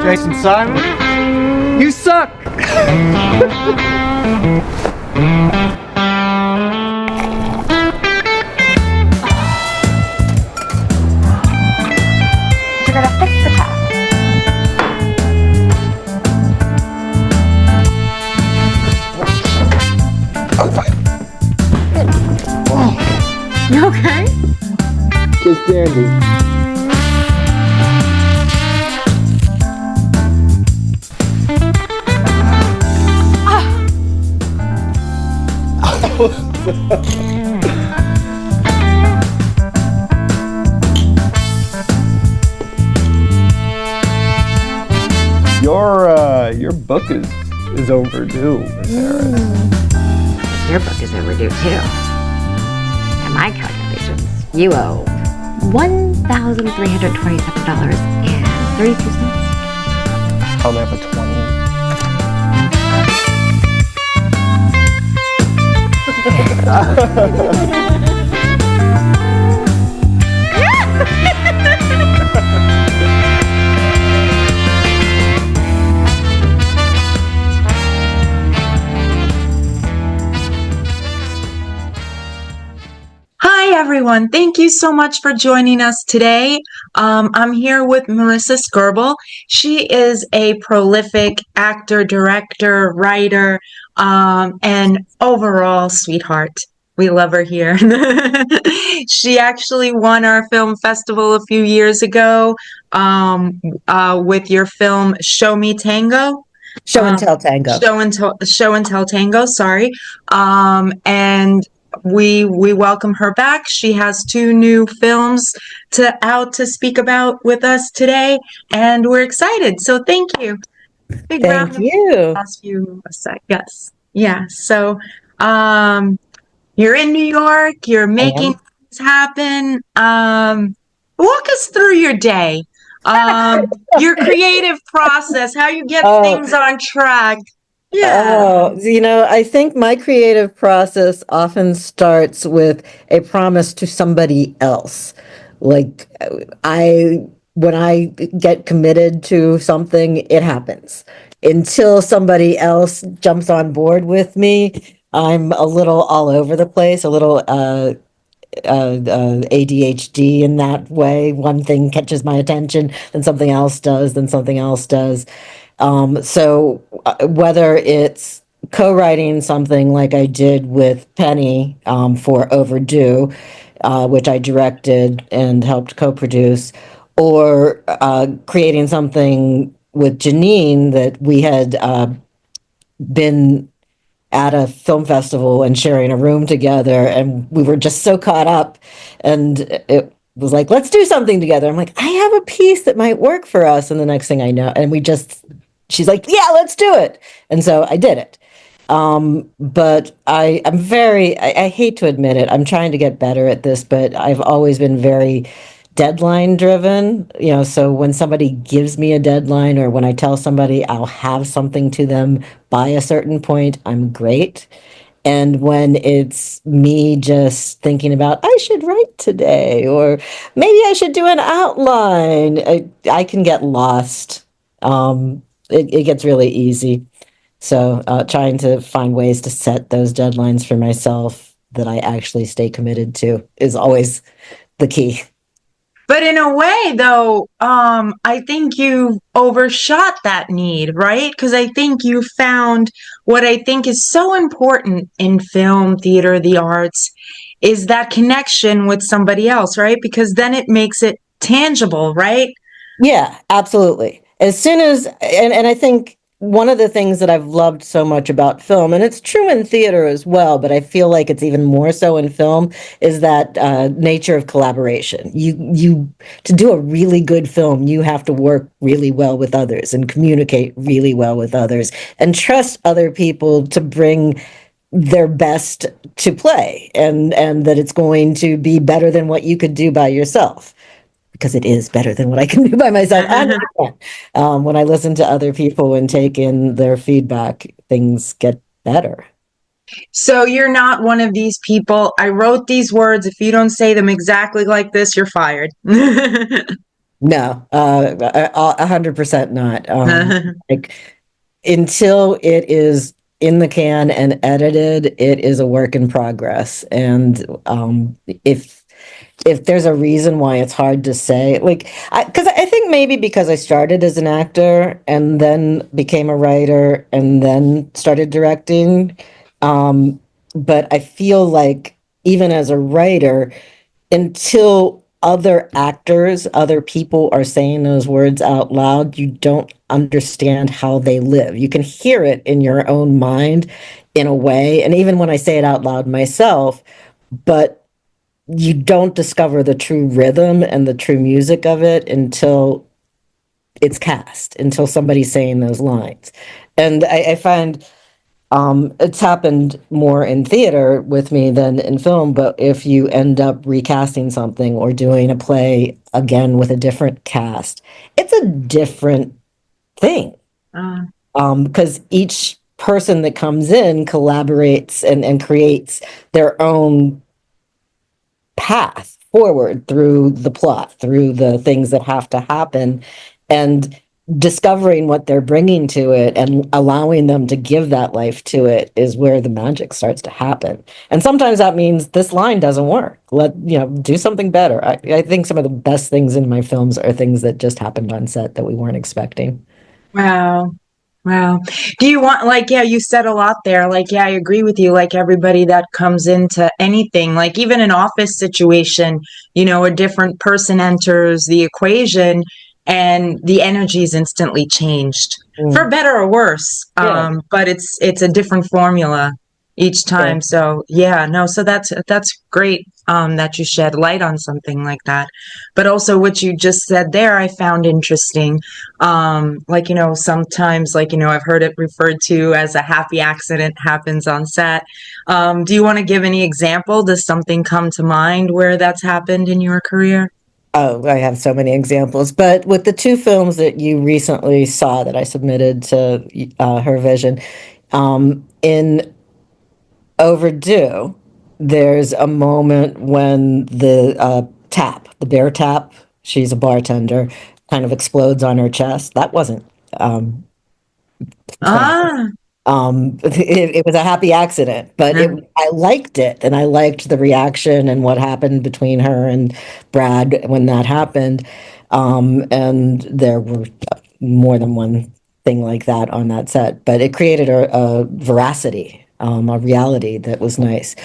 Jason Simon, you suck! You're gonna fix the tap. I'm fine. You okay? Just dandy. Your book is overdue, Miss Harris. Your book is overdue too. And my calculations, you owe $1,327.32. I'll have a 20. Hi, everyone. Thank you so much for joining us today. I'm here with Melissa Skirboll. She is a prolific actor, director, writer, and overall sweetheart. We love her here. She actually won our film festival a few years ago with your film Show Me Tango. Show and Tell Tango. Show and Tell Tango, sorry. And we welcome her back. She has 2 new films out to speak about with us today, and we're excited. So thank you. Big round Thank you. Ask you a sec. Yes. Yeah. So you're in New York, you're making things happen. Walk us through your day. Your creative process, how you get things on track. Yeah. Oh, I think my creative process often starts with a promise to somebody else. Like when I get committed to something, it happens. Until somebody else jumps on board with me, I'm a little all over the place, a little ADHD in that way. One thing catches my attention, then something else does, then something else does. So whether it's co-writing something like I did with Penny for Overdue, which I directed and helped co-produce, or creating something with Janine that we had been at a film festival and sharing a room together, and we were just so caught up, and it was like, let's do something together. I'm like, I have a piece that might work for us, and the next thing I know, and she's like, yeah, let's do it. And so I did it. But I hate to admit it, I'm trying to get better at this, but I've always been very deadline driven. So when somebody gives me a deadline, or when I tell somebody I'll have something to them by a certain point, I'm great. And when it's me just thinking about, I should write today, or maybe I should do an outline, I can get lost. It gets really easy. So trying to find ways to set those deadlines for myself that I actually stay committed to is always the key. But in a way, though, I think you overshot that need, right? Because I think you found what I think is so important in film, theater, the arts, is that connection with somebody else, right? Because then it makes it tangible, right? Yeah, absolutely. As soon as, and I think one of the things that I've loved so much about film, and it's true in theater as well, but I feel like it's even more so in film, is that nature of collaboration. You to do a really good film, you have to work really well with others and communicate really well with others and trust other people to bring their best to play, and that it's going to be better than what you could do by yourself. Because it is better than what I can do by myself. When I listen to other people and take in their feedback, things get better. So you're not one of these people, I wrote these words, if you don't say them exactly like this, you're fired. No, 100% not. Like until it is in the can and edited, it is a work in progress. And if if there's a reason why it's hard to say, like, because I think maybe because I started as an actor and then became a writer and then started directing, but I feel like even as a writer, until other actors, other people are saying those words out loud, you don't understand how they live. You can hear it in your own mind in a way. And even when I say it out loud myself, but you don't discover the true rhythm and the true music of it until it's cast, until somebody's saying those lines. And I find it's happened more in theater with me than in film, but if you end up recasting something or doing a play again with a different cast, it's a different thing. Because each person that comes in collaborates and creates their own path forward through the plot, through the things that have to happen, and discovering what they're bringing to it and allowing them to give that life to it is where the magic starts to happen. And sometimes that means this line doesn't work. Do something better. I think some of the best things in my films are things that just happened on set that we weren't expecting. Wow. Wow. Do you want, like, yeah, you said a lot there. Like, yeah, I agree with you. Like, everybody that comes into anything, like, even an office situation, a different person enters the equation and the energy is instantly changed for better or worse. Yeah. But it's a different formula each Yeah. time. So, yeah, no, so that's great, that you shed light on something like that. But also what you just said there, I found interesting. Like, sometimes, like, I've heard it referred to as a happy accident happens on set. Do you want to give any example? Does something come to mind where that's happened in your career? Oh, I have so many examples. But with the two films that you recently saw that I submitted to Her Vision, in Overdue, there's a moment when the bear tap, she's a bartender, kind of explodes on her chest. That wasn't um, planned. Ah, It was a happy accident, but I liked it, and I liked the reaction and what happened between her and Brad when that happened. And there were more than one thing like that on that set, but it created a veracity, a reality that was nice.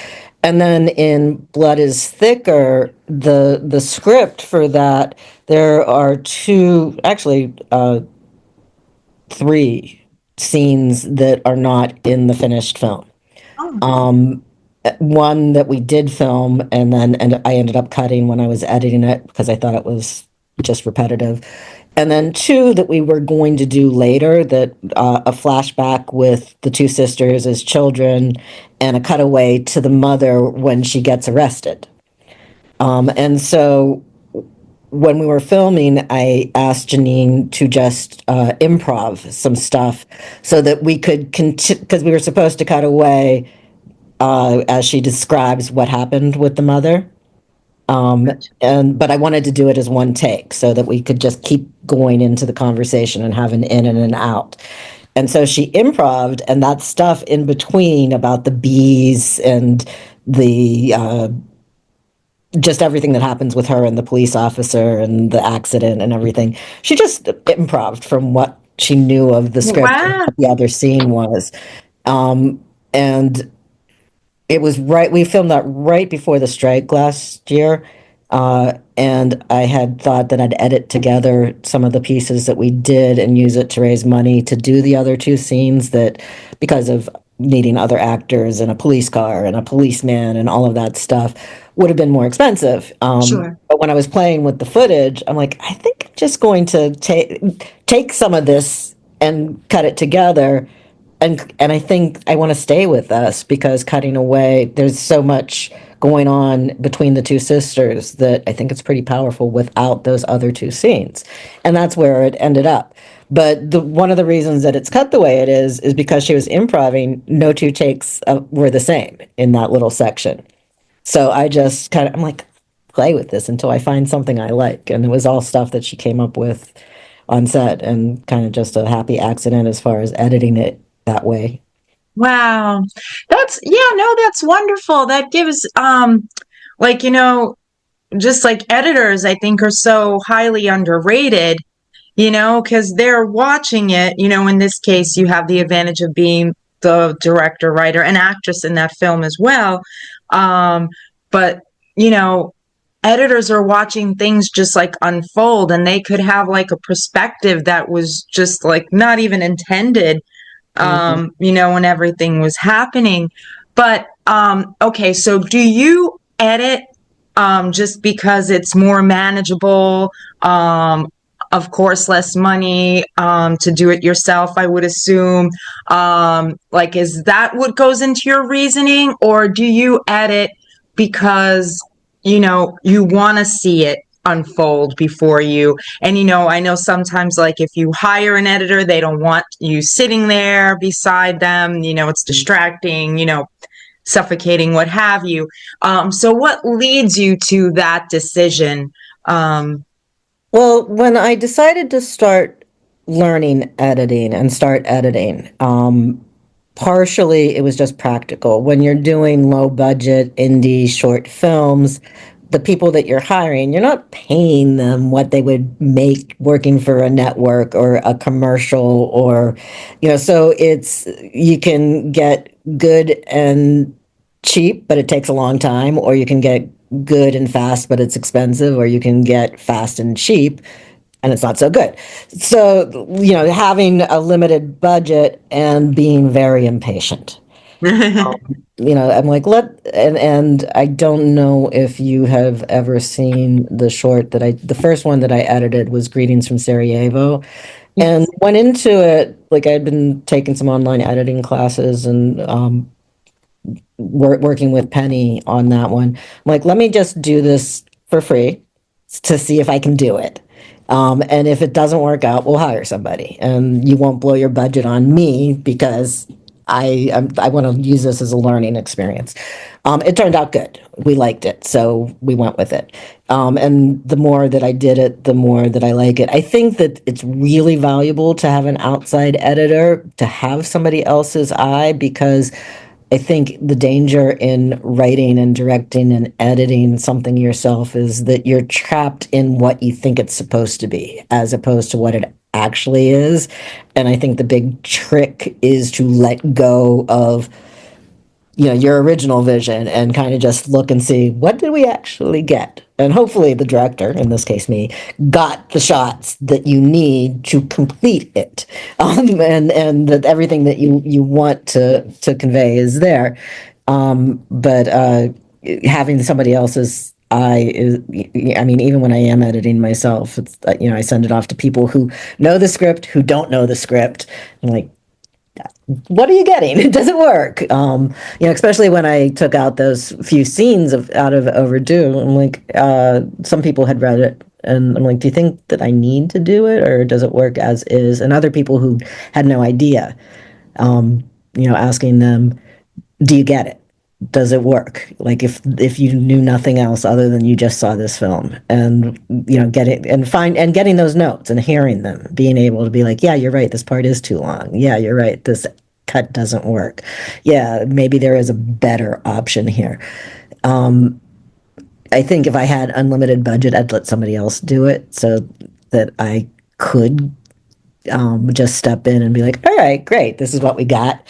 And then in Blood Is Thicker, the script for that, there are two, actually, three scenes that are not in the finished film. Um, One that we did film and I ended up cutting when I was editing it because I thought it was just repetitive. And then two that we were going to do later, that a flashback with the two sisters as children and a cutaway to the mother when she gets arrested. And so when we were filming, I asked Janine to just improv some stuff so that we could because we were supposed to cut away as she describes what happened with the mother. But I wanted to do it as one take so that we could just keep going into the conversation and have an in and an out. And so she improved, and that stuff in between about the bees and the just everything that happens with her and the police officer and the accident and everything. She just improved from what she knew of the script and wow. what the other scene was. And it was right, we filmed that right before the strike last year. And I had thought that I'd edit together some of the pieces that we did and use it to raise money to do the other two scenes that, because of needing other actors and a police car and a policeman and all of that stuff, would have been more expensive. Sure. But when I was playing with the footage, I'm like, I think I'm just going to take some of this and cut it together. And I think I want to stay with us because cutting away, there's so much going on between the two sisters that I think it's pretty powerful without those other two scenes. And that's where it ended up. But one of the reasons that it's cut the way it is because she was improvising. No two takes were the same in that little section. So I just I'm like, play with this until I find something I like. And it was all stuff that she came up with on set, and kind of just a happy accident as far as editing it that way. Wow. That's wonderful. That gives, like, just like editors, I think, are so highly underrated, because they're watching it. In this case, you have the advantage of being the director, writer, and actress in that film as well. But, editors are watching things just like unfold, and they could have like a perspective that was just like not even intended, when everything was happening. But, okay, so do you edit just because it's more manageable? Of course, less money to do it yourself, I would assume. Like, is that what goes into your reasoning? Or do you edit because, you want to see it unfold before you? And, I know sometimes, like, if you hire an editor, they don't want you sitting there beside them. It's distracting, suffocating, what have you. So what leads you to that decision? Well, when I decided to start learning editing and start editing, partially it was just practical. When you're doing low budget indie short films, the people that you're hiring, you're not paying them what they would make working for a network or a commercial, or, so you can get good and cheap, but it takes a long time, or you can get good and fast, but it's expensive, or you can get fast and cheap and it's not so good. So, having a limited budget and being very impatient. I'm like, and I don't know if you have ever seen the short the first one that I edited was Greetings from Sarajevo, and went into it, like, I'd been taking some online editing classes, and working with Penny on that one. I'm like, let me just do this for free to see if I can do it. And if it doesn't work out, we'll hire somebody, and you won't blow your budget on me because I want to use this as a learning experience. It turned out good. We liked it, so we went with it. And the more that I did it, the more that I like it. I think that it's really valuable to have an outside editor, to have somebody else's eye, because I think the danger in writing and directing and editing something yourself is that you're trapped in what you think it's supposed to be, as opposed to what it actually is. And I think the big trick is to let go of, your original vision, and kind of just look and see, what did we actually get? And hopefully the director, in this case me, got the shots that you need to complete it. And that everything that you want to convey is there. But having somebody else's eye is, I mean, even when I am editing myself, it's, I send it off to people who know the script, who don't know the script. I'm like, what are you getting? Does it work? Especially when I took out those few scenes out of Overdue. I'm like, some people had read it, and I'm like, do you think that I need to do it, or does it work as is? And other people who had no idea, asking them, do you get it? Does it work? Like, if you knew nothing else other than you just saw this film, and getting those notes and hearing them, being able to be like, yeah, you're right, this part is too long. Yeah, you're right, this cut doesn't work. Yeah, maybe there is a better option here. I think if I had unlimited budget, I'd let somebody else do it, so that I could just step in and be like, all right, great, this is what we got.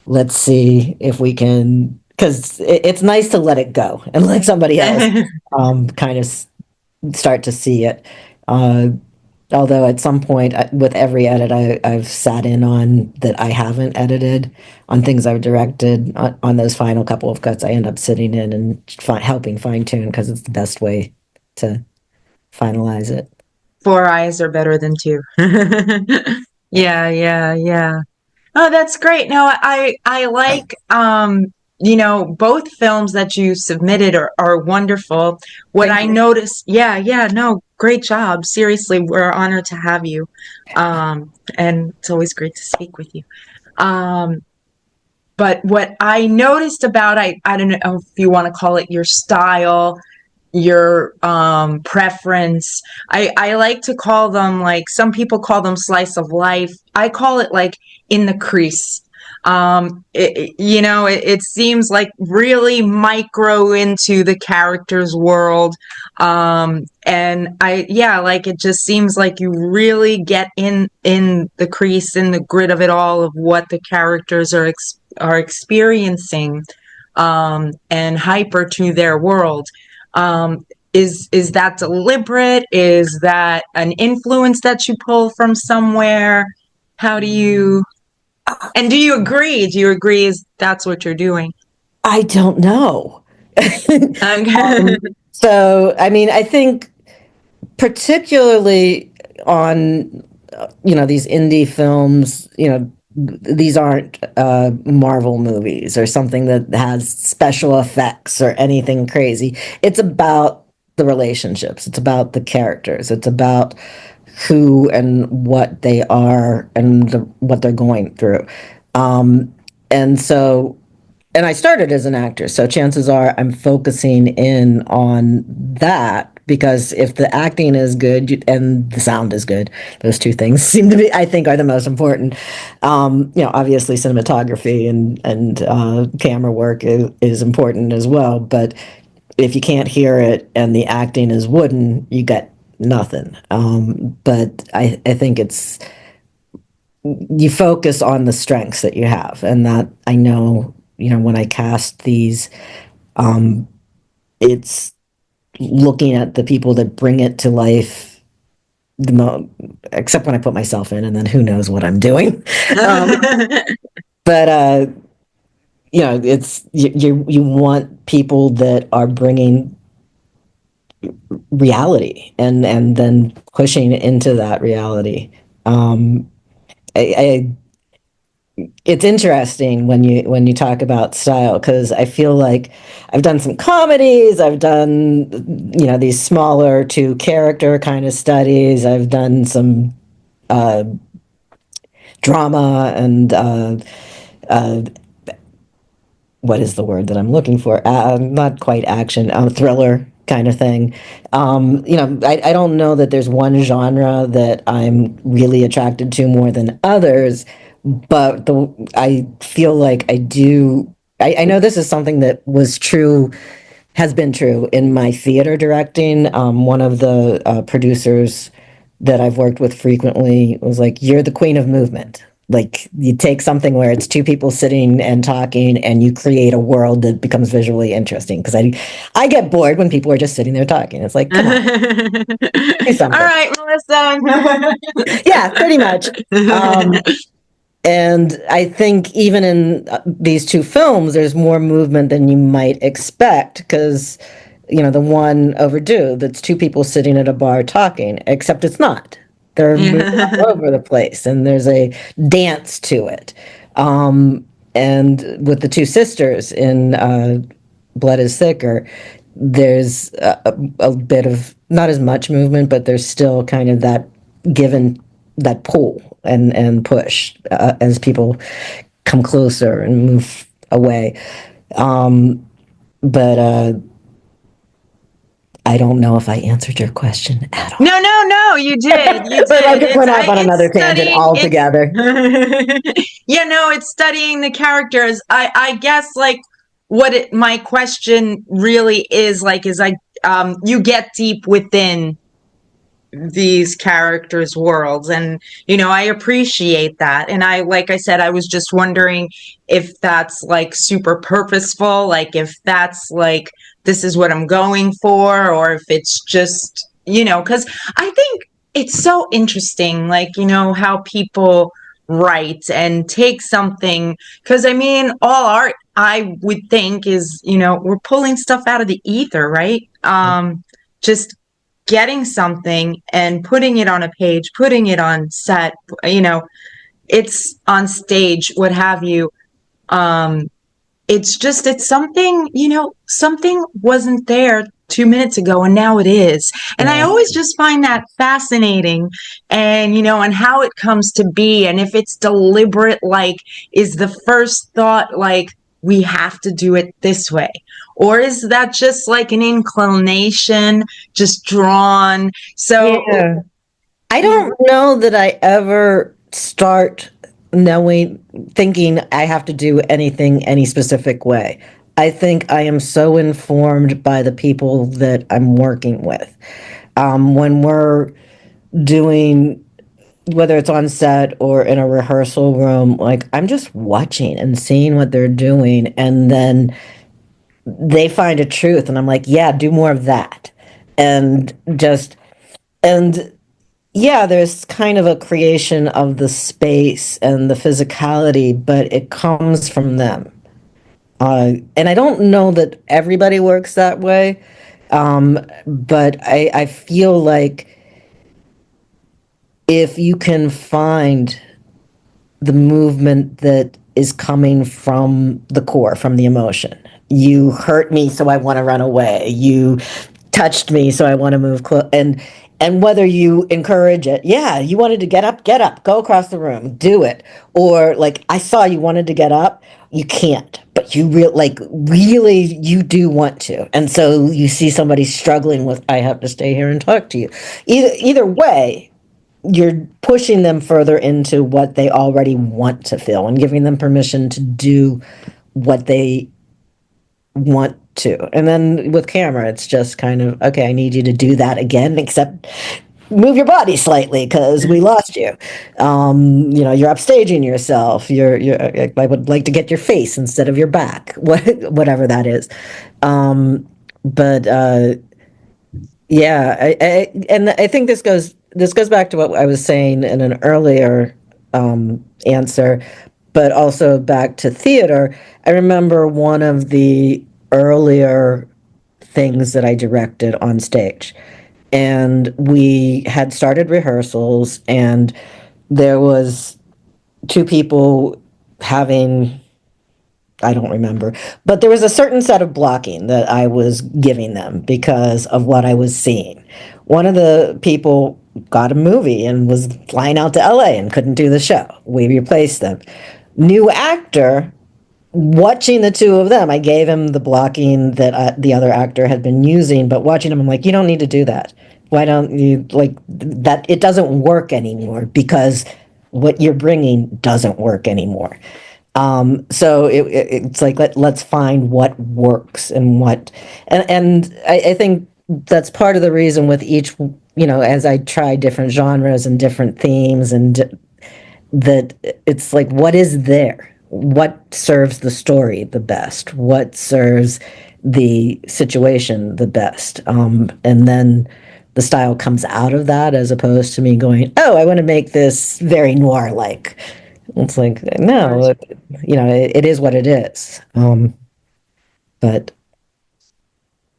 Let's see if we can, because it's nice to let it go and let somebody else kind of start to see it. Although at some point, with every edit I've sat in on that I haven't edited, on things I've directed, on those final couple of cuts, I end up sitting in and helping fine tune, because it's the best way to finalize it. 4 eyes are better than 2. Yeah. Oh, that's great. No, I like, both films that you submitted are wonderful. What I noticed, no, great job. Seriously, we're honored to have you. And it's always great to speak with you. But what I noticed about, I don't know if you want to call it your style, your preference. I like to call them, like, some people call them slice of life. I call it like in the crease. It seems like really micro into the character's world. And like, it just seems like you really get in the crease, in the grit of it all, of what the characters are experiencing, and hyper to their world. Is that deliberate? Is that an influence that you pull from somewhere? How do you, and do you agree? Do you agree that's what you're doing? I don't know. Okay. So, I mean, I think particularly on, these indie films, these aren't Marvel movies or something that has special effects or anything crazy. It's about the relationships. It's about the characters. It's about who and what they are and what they're going through. And so, and I started as an actor, so chances are I'm focusing in on that, because if the acting is good and the sound is good, those two things seem to be, I think, are the most important. Obviously cinematography and camera work is important as well, but if you can't hear it and the acting is wooden, you get nothing. But I think it's, you focus on the strengths that you have, and that I know, when I cast these, it's looking at the people that bring it to life except when I put myself in, and then who knows what I'm doing. But it's you want people that are bringing reality and then pushing into that reality. I It's interesting when you talk about style, because I feel like I've done some comedies, I've done these smaller two character kind of studies, I've done some drama and what is the word that I'm looking for? Not quite action, thriller kind of thing. I don't know that there's one genre that I'm really attracted to more than others, but I feel like I do. I know this is something that was true, has been true in my theater directing. One of the producers that I've worked with frequently was like, "You're the queen of movement." Like, you take something where it's two people sitting and talking, and you create a world that becomes visually interesting. Because I get bored when people are just sitting there talking. It's like, come on, do something. All right, Melissa. Yeah, pretty much. And I think even in these two films, there's more movement than you might expect, because, the one, Overdue, that's two people sitting at a bar talking, except it's not. They're moving all over the place, and there's a dance to it. And with the two sisters in Blood Is Thicker, there's a bit of, not as much movement, but there's still kind of that given, that pull and push as people come closer and move away. But I don't know if I answered your question at all. No, you did. You did. But I just went off on another tangent altogether. It's studying the characters. I guess, like, my question really is, like, you get deep within these characters' worlds, and I appreciate that. And like I said, I was just wondering if that's, like, super purposeful, like if that's like, this is what I'm going for, or if it's just, because I think it's so interesting, like, how people write and take something, because I mean, all art, I would think, is, we're pulling stuff out of the ether, right? Just getting something and putting it on a page, putting it on set, it's on stage, what have you. It's something, something wasn't there 2 minutes ago and now it is. And I always just find that fascinating, and, and how it comes to be, and if it's deliberate, like, is the first thought, like, we have to do it this way? Or is that just like an inclination, just drawn? So, Yeah. I don't know that I ever start thinking I have to do anything any specific way. I think I am so informed by the people that I'm working with. When we're doing, whether it's on set or in a rehearsal room, like I'm just watching and seeing what they're doing, and then they find a truth, and I'm like, yeah, do more of that. And just, and yeah, there's kind of a creation of the space and the physicality, but it comes from them. And I don't know that everybody works that way, but I feel like if you can find the movement that is coming from the core, from the emotion. You hurt me, so I want to run away. You touched me, so I want to move close. And whether you encourage it, yeah, you wanted to get up, go across the room, do it. Or like I saw you wanted to get up, you can't, but you really you do want to. And so you see somebody struggling with, I have to stay here and talk to you. Either way, you're pushing them further into what they already want to feel and giving them permission to do what they want to. And then with camera, it's just kind of, okay, I need you to do that again, except move your body slightly because we lost you. You're upstaging yourself. I would like to get your face instead of your back, whatever that is. But yeah, and I think this goes back to what I was saying in an earlier answer, but also back to theater. I remember one of the earlier things that I directed on stage, and we had started rehearsals, and there was two people having, I don't remember, but there was a certain set of blocking that I was giving them because of what I was seeing. One of the people got a movie and was flying out to LA and couldn't do the show. We replaced them. New actor, watching the two of them, I gave him the blocking that the other actor had been using, but watching him, I'm like, you don't need to do that. Why don't you, like, that? It doesn't work anymore because what you're bringing doesn't work anymore. So it's like let's find what works and what, and I think that's part of the reason with each, as I try different genres and different themes, and that it's like, what is there? What serves the story the best? What serves the situation the best? And then the style comes out of that, as opposed to me going, oh, I want to make this very noir-like. It's like, no, it is what it is. But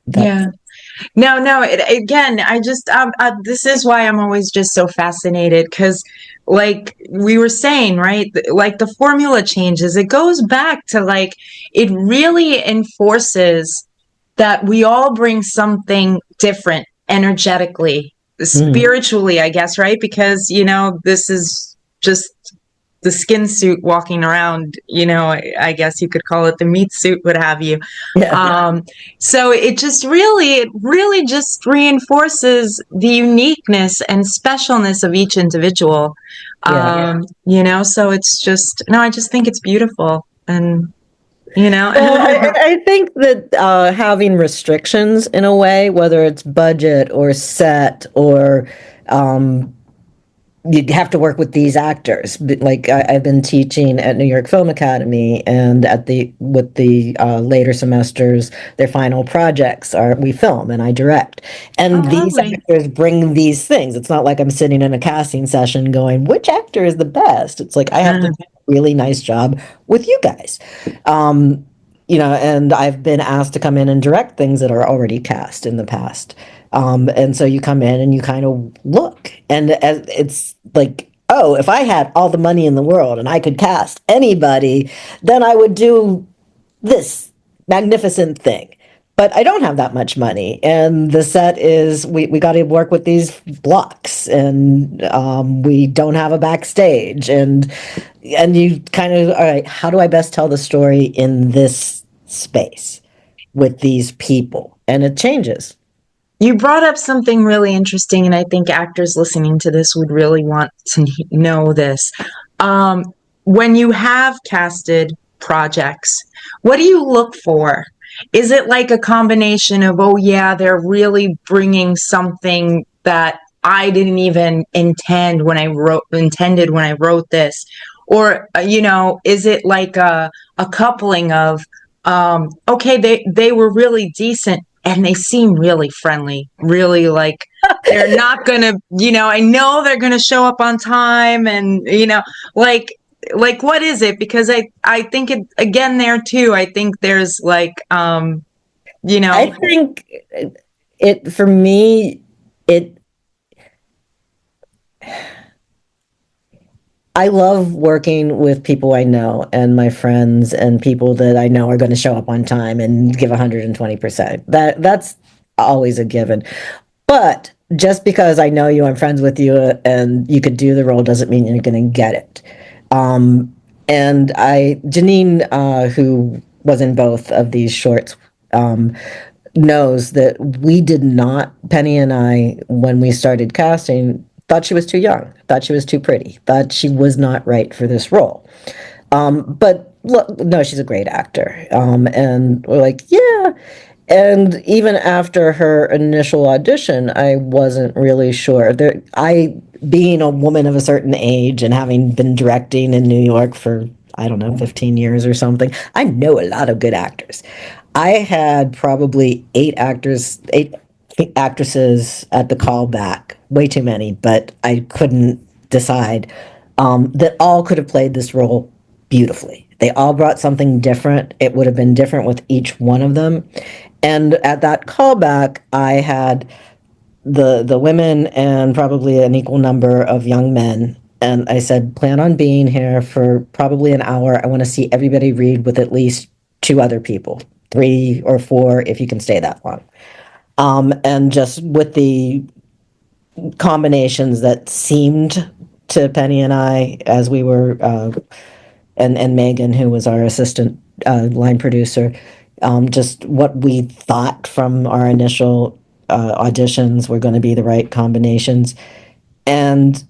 yeah. No. Again, I just this is why I'm always just so fascinated, because, like we were saying, right? Like the formula changes. It goes back to, like, it really enforces that we all bring something different energetically, spiritually, I guess, right? Because this is just the skin suit walking around, I guess you could call it the meat suit, what have you. yeah. So it really just reinforces the uniqueness and specialness of each individual. So it's just, no, I just think it's beautiful. And, Well, I think that having restrictions in a way, whether it's budget or set or you have to work with these actors. Like I've been teaching at New York Film Academy, and with the later semesters, their final projects we film and I direct. And these lovely. actors bring these things. It's not like I'm sitting in a casting session going, which actor is the best? It's like I have to do a really nice job with you guys. And I've been asked to come in and direct things that are already cast in the past. And so you come in and you kind of look, and it's like, oh, if I had all the money in the world and I could cast anybody, then I would do this magnificent thing. But I don't have that much money, and the set is we got to work with these blocks, and we don't have a backstage, and and you kind of, all right, how do I best tell the story in this space with these people? And it changes. You brought up something really interesting, and I think actors listening to this would really want to know this. Um, when you have casted projects, what do you look for? Is it like a combination of, oh, yeah, they're really bringing something that I didn't even intended when I wrote this? Or, is it like a coupling of, okay, they were really decent and they seem really friendly, really like they're not gonna, I know they're gonna show up on time, and like what is it? Because I think it again there too. I think there's like I think it, for me, it, I love working with people I know and my friends and people that I know are going to show up on time and give 120%. That's always a given. But just because I know you, I'm friends with you, and you could do the role doesn't mean you're going to get it. And Janine, who was in both of these shorts, knows that we did not, Penny and I, when we started casting, thought she was too young, thought she was too pretty, thought she was not right for this role. But look, no, she's a great actor. And we're like, yeah. And even after her initial audition, I wasn't really sure. Being a woman of a certain age and having been directing in New York for, I don't know, 15 years or something, I know a lot of good actors. I had probably eight actresses at the callback, way too many, but I couldn't decide, that all could have played this role beautifully. They all brought something different. It would have been different with each one of them. And at that callback, I had the women and probably an equal number of young men. And I said, plan on being here for probably an hour. I want to see everybody read with at least two other people, 3 or 4, if you can stay that long. And just with the combinations that seemed to Penny and I as we were, and Megan, who was our assistant line producer, just what we thought from our initial auditions were going to be the right combinations. And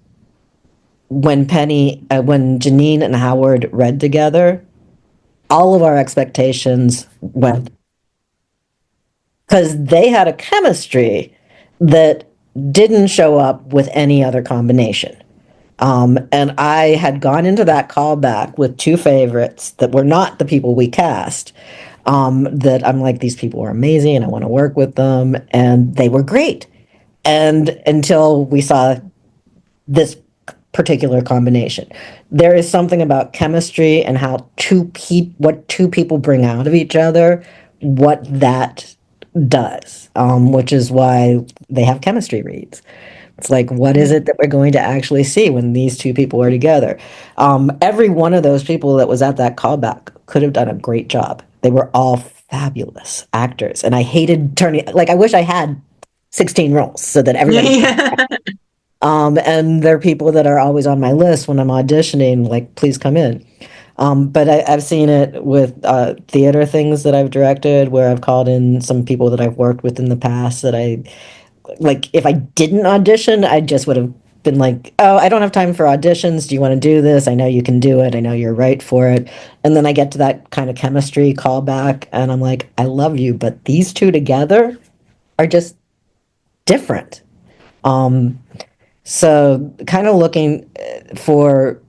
when Janine and Howard read together, all of our expectations went, because they had a chemistry that didn't show up with any other combination. And I had gone into that callback with 2 favorites that were not the people we cast. That I'm like, these people are amazing and I want to work with them. And they were great. And until we saw this particular combination, there is something about chemistry and how what two people bring out of each other, what that does, which is why they have chemistry reads. It's like, what is it that we're going to actually see when these 2 people are together? Every one of those people that was at that callback could have done a great job. They were all fabulous actors. And I hated turning, like, I wish I had 16 roles so that everybody. Yeah. And there are people that are always on my list when I'm auditioning, like, please come in. But I've seen it with theater things that I've directed, where I've called in some people that I've worked with in the past that like, if I didn't audition, I just would have been like, oh, I don't have time for auditions. Do you want to do this? I know you can do it. I know you're right for it. And then I get to that kind of chemistry callback and I'm like, I love you, but these 2 together are just different. So kind of looking for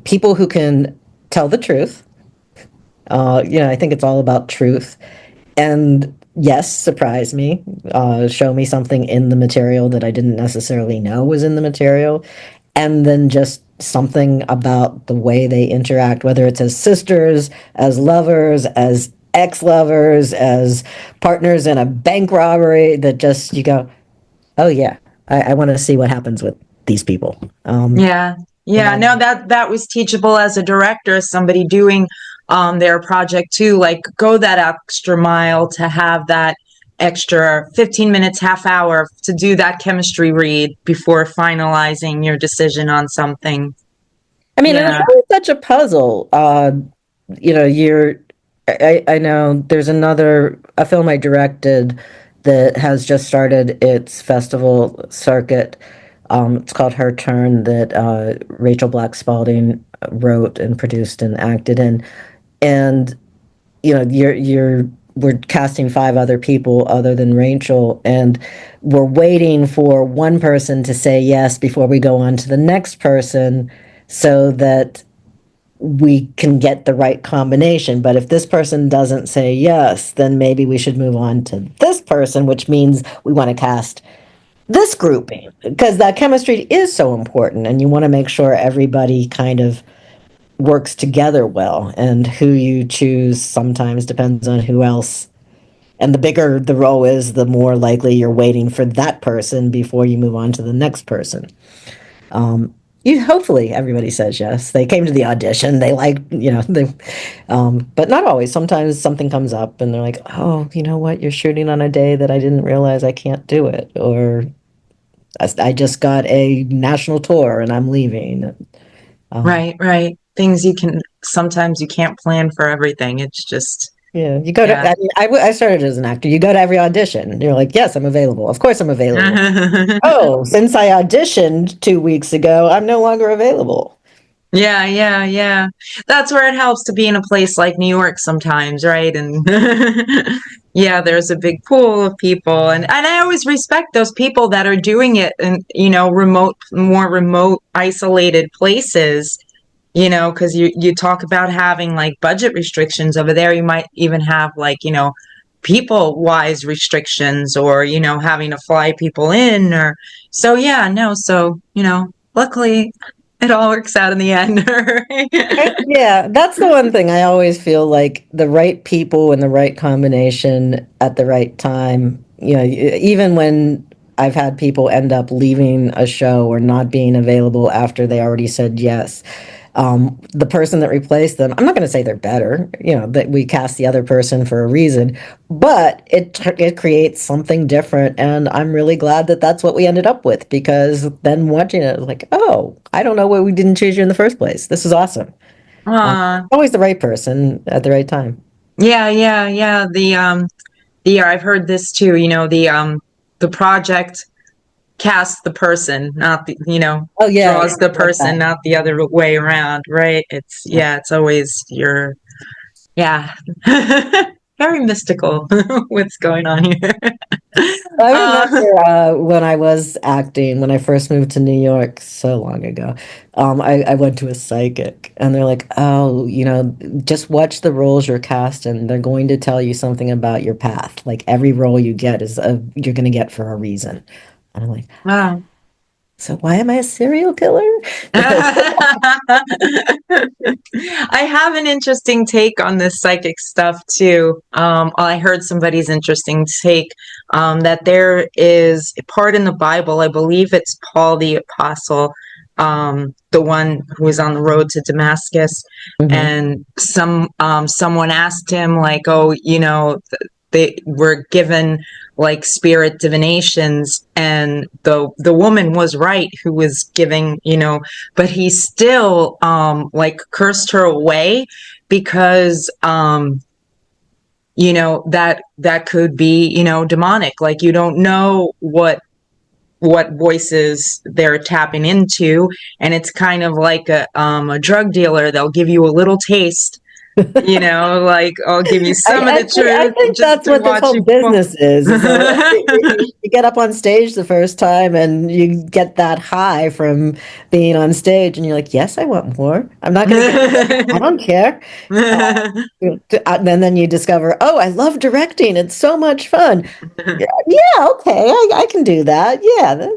people who can tell the truth. I think it's all about truth. And yes, surprise me, show me something in the material that I didn't necessarily know was in the material. And then just something about the way they interact, whether it's as sisters, as lovers, as ex-lovers, as partners in a bank robbery, that just, you go, oh yeah, I want to see what happens with these people. Yeah. No, that was teachable as a director, as somebody doing their project too. Like, go that extra mile to have that extra 15 minutes, half hour to do that chemistry read before finalizing your decision on something. I mean, and it's Yeah. always such a puzzle. You know, I know there's a film I directed that has just started its festival circuit. It's called Her Turn, that Rachel Black Spalding wrote and produced and acted in. And you know, we're casting five other people other than Rachel, and we're waiting for one person to say yes before we go on to the next person, so that we can get the right combination. But if this person doesn't say yes, then maybe we should move on to this person, which means we want to cast this grouping, because that chemistry is so important, and you want to make sure everybody kind of works together well, and who you choose sometimes depends on who else. And the bigger the role is, the more likely you're waiting for that person before you move on to the next person. You hopefully everybody says yes. They came to the audition. They like, but not always. Sometimes something comes up and they're like, "Oh, you know what? You're shooting on a day that I didn't realize I can't do it," or "I just got a national tour and I'm leaving." Right, right. Things sometimes you can't plan for everything. It's just, Yeah, you go to. yeah. I mean, I started as an actor. You go to every audition. And you're like, yes, I'm available. Of course, I'm available. Oh, since I auditioned 2 weeks ago, I'm no longer available. Yeah, yeah, yeah. That's where it helps to be in a place like New York sometimes, right? And yeah, there's a big pool of people, and I always respect those people that are doing it in, more remote, isolated places, because you talk about having like budget restrictions over there. You might even have like, people wise restrictions, or, having to fly people in, or so yeah, no, so, luckily it all works out in the end. Yeah, that's the one thing I always feel like the right people and the right combination at the right time. Even when I've had people end up leaving a show or not being available after they already said yes. The person that replaced them, I'm not going to say they're better, that we cast the other person for a reason, but it creates something different. And I'm really glad that that's what we ended up with, because then watching it, I was like, oh, I don't know why we didn't choose you in the first place. This is awesome. uh, Always the right person at the right time. yeah, yeah, yeah. I've heard this too, the project casts the person, not Oh, yeah, draws the like that. person, not the other way around, right? Yeah. It's always yeah. Very mystical what's going on here. I Uh, remember when I was acting, when I first moved to New York so long ago, I went to a psychic, and they're like, oh, just watch the roles you're cast, and they're going to tell you something about your path. Like every role you get you're going to get for a reason. And I'm like, wow. so why am I a serial killer? I have an interesting take on this psychic stuff too. I heard somebody's interesting take, that there is a part in the Bible, I believe it's Paul the Apostle, the one who was on the road to Damascus, Mhm. and someone asked him like, oh, they were given like spirit divinations, and the woman was right who was giving, but he still like cursed her away, because that could be, demonic. Like, you don't know what voices they're tapping into, and it's kind of like a drug dealer. They'll give you a little taste, like, I'll give you some of the I truth think just that's to what this watch whole you. business is you get up on stage the first time and you get that high from being on stage, and you're like, yes, I want more. I'm not going to get more. I don't care. And then you discover, oh, I love directing. It's so much fun. Yeah, yeah, okay, I can do that. Yeah,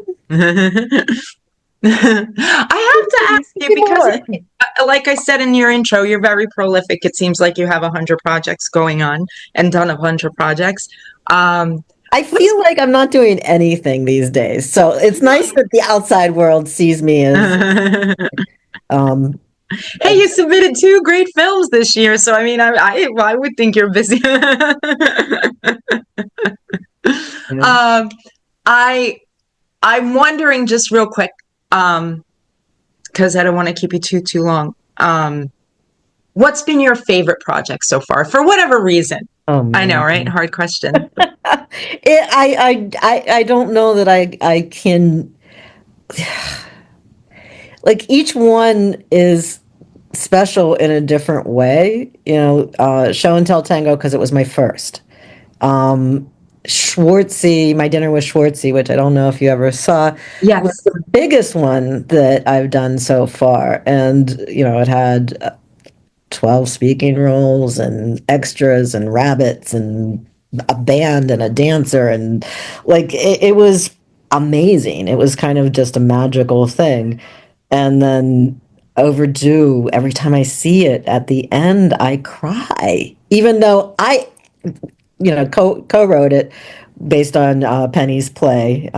I have to ask give you me because, more. like I said in your intro, you're very prolific. It seems like you have 100 projects going on and done 100 projects. I What's feel like I'm not doing anything these days, so it's nice that the outside world sees me as um, Hey, you submitted two great films this year, so I mean, I would think you're busy. yeah. um, I I'm wondering just real quick. Um, because I don't want to keep you too long. What's been your favorite project so far, for whatever reason? Oh I know, man. right? Hard question. I don't know that I can, like, each one is special in a different way. Show and Tell Tango, because it was my first. Schwartzy, My Dinner with Schwartzy, which I don't know if you ever saw, was Yes. the biggest one that I've done so far. And, it had 12 speaking roles and extras and rabbits and a band and a dancer. And like, it was amazing. It was kind of just a magical thing. And then Overdue, every time I see it at the end, I cry, even though I co-wrote it based on Penny's play.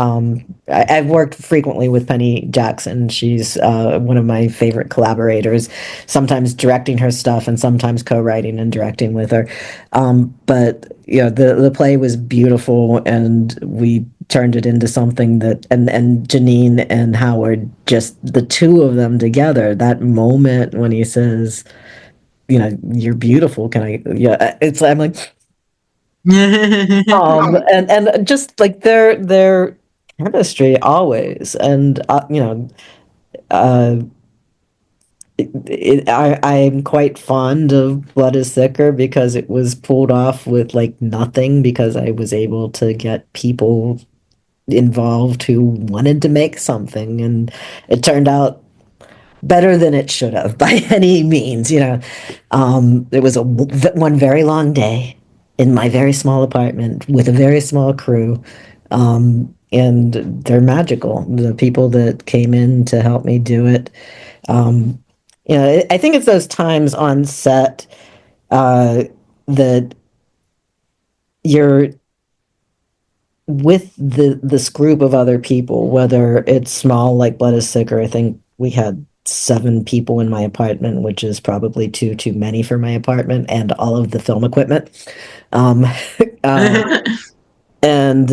I've worked frequently with Penny Jackson. She's one of my favorite collaborators, sometimes directing her stuff and sometimes co-writing and directing with her. But the play was beautiful, and we turned it into something that, and Janine and Howard, just the two of them together, that moment when he says, "You're beautiful. Can I?" Yeah, I'm like, and just like their chemistry always. And uh I'm quite fond of Blood Is Thicker, because it was pulled off with like nothing, because I was able to get people involved who wanted to make something, and it turned out better than it should have by any means. It was one very long day in my very small apartment with a very small crew. And they're magical, the people that came in to help me do it. I think it's those times on set that you're with this group of other people, whether it's small like Blood Is Thicker. I think we had 7 people in my apartment, which is probably too many for my apartment and all of the film equipment. Um, and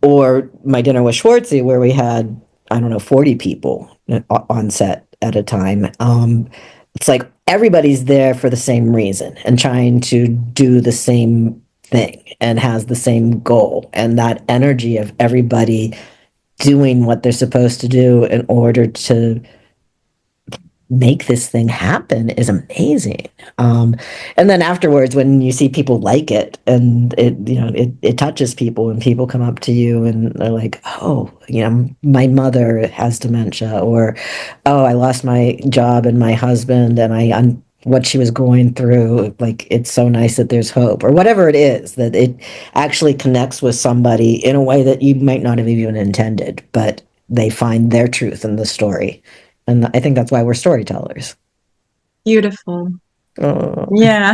or My Dinner with Schwartzy, where we had, I don't know, 40 people on set at a time. It's like everybody's there for the same reason and trying to do the same thing and has the same goal, and that energy of everybody doing what they're supposed to do in order to make this thing happen is amazing. And then afterwards, when you see people like it, and it touches people, and people come up to you and they're like, "Oh, my mother has dementia," or, "Oh, I lost my job and my husband, and what she was going through, like, it's so nice that there's hope," or whatever it is, that it actually connects with somebody in a way that you might not have even intended, but they find their truth in the story. And I think that's why we're storytellers. Beautiful. Oh. Yeah.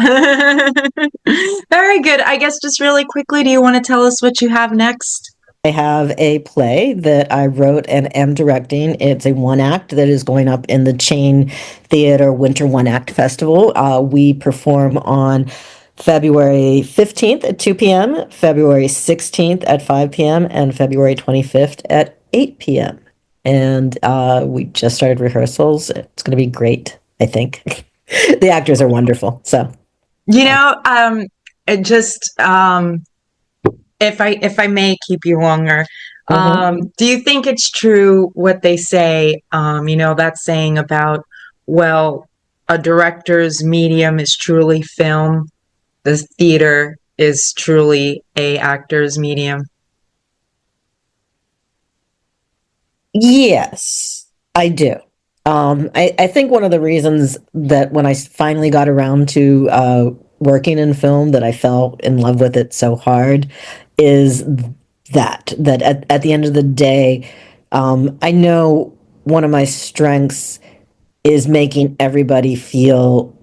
Very good. I guess just really quickly, do you want to tell us what you have next? I have a play that I wrote and am directing. It's a one act that is going up in the Chain Theater Winter One Act Festival. We perform on February 15th at 2 p.m., February 16th at 5 p.m., and February 25th at 8 p.m. And we just started rehearsals. It's going to be great, I think. The actors are wonderful. So, it just if I may keep you longer, do you think it's true what they say? That saying about, well, a director's medium is truly film, the theater is truly a actor's medium. yes, I do. I think one of the reasons that when I finally got around to working in film, that I fell in love with it so hard, is that at the end of the day, I know one of my strengths is making everybody feel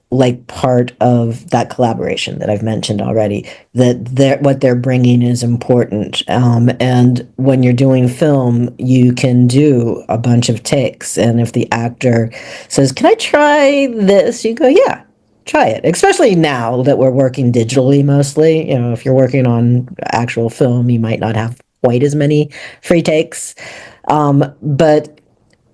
like part of that collaboration that I've mentioned already, that what they're bringing is important. And when you're doing film, you can do a bunch of takes. And if the actor says, "Can I try this?" You go, "Yeah, try it." Especially now that we're working digitally mostly. If you're working on actual film, you might not have quite as many free takes. But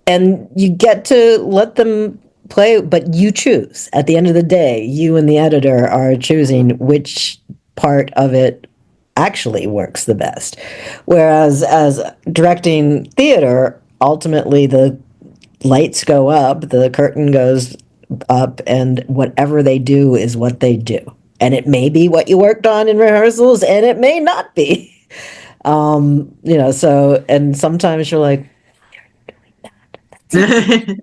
and you get to let them play, but you choose. At the end of the day, you and the editor are choosing which part of it actually works the best. Whereas as directing theater, ultimately the lights go up, the curtain goes up, and whatever they do is what they do. And it may be what you worked on in rehearsals, and it may not be. So, and sometimes you're like, I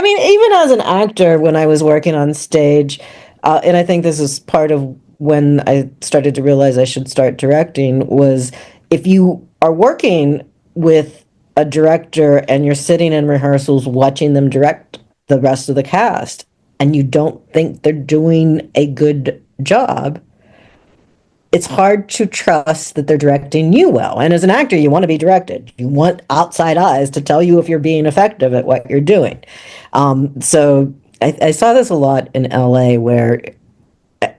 mean, even as an actor, when I was working on stage, and I think this is part of when I started to realize I should start directing, was if you are working with a director and you're sitting in rehearsals watching them direct the rest of the cast, and you don't think they're doing a good job, it's hard to trust that they're directing you well. And as an actor, you want to be directed. You want outside eyes to tell you if you're being effective at what you're doing. So I saw this a lot in LA, where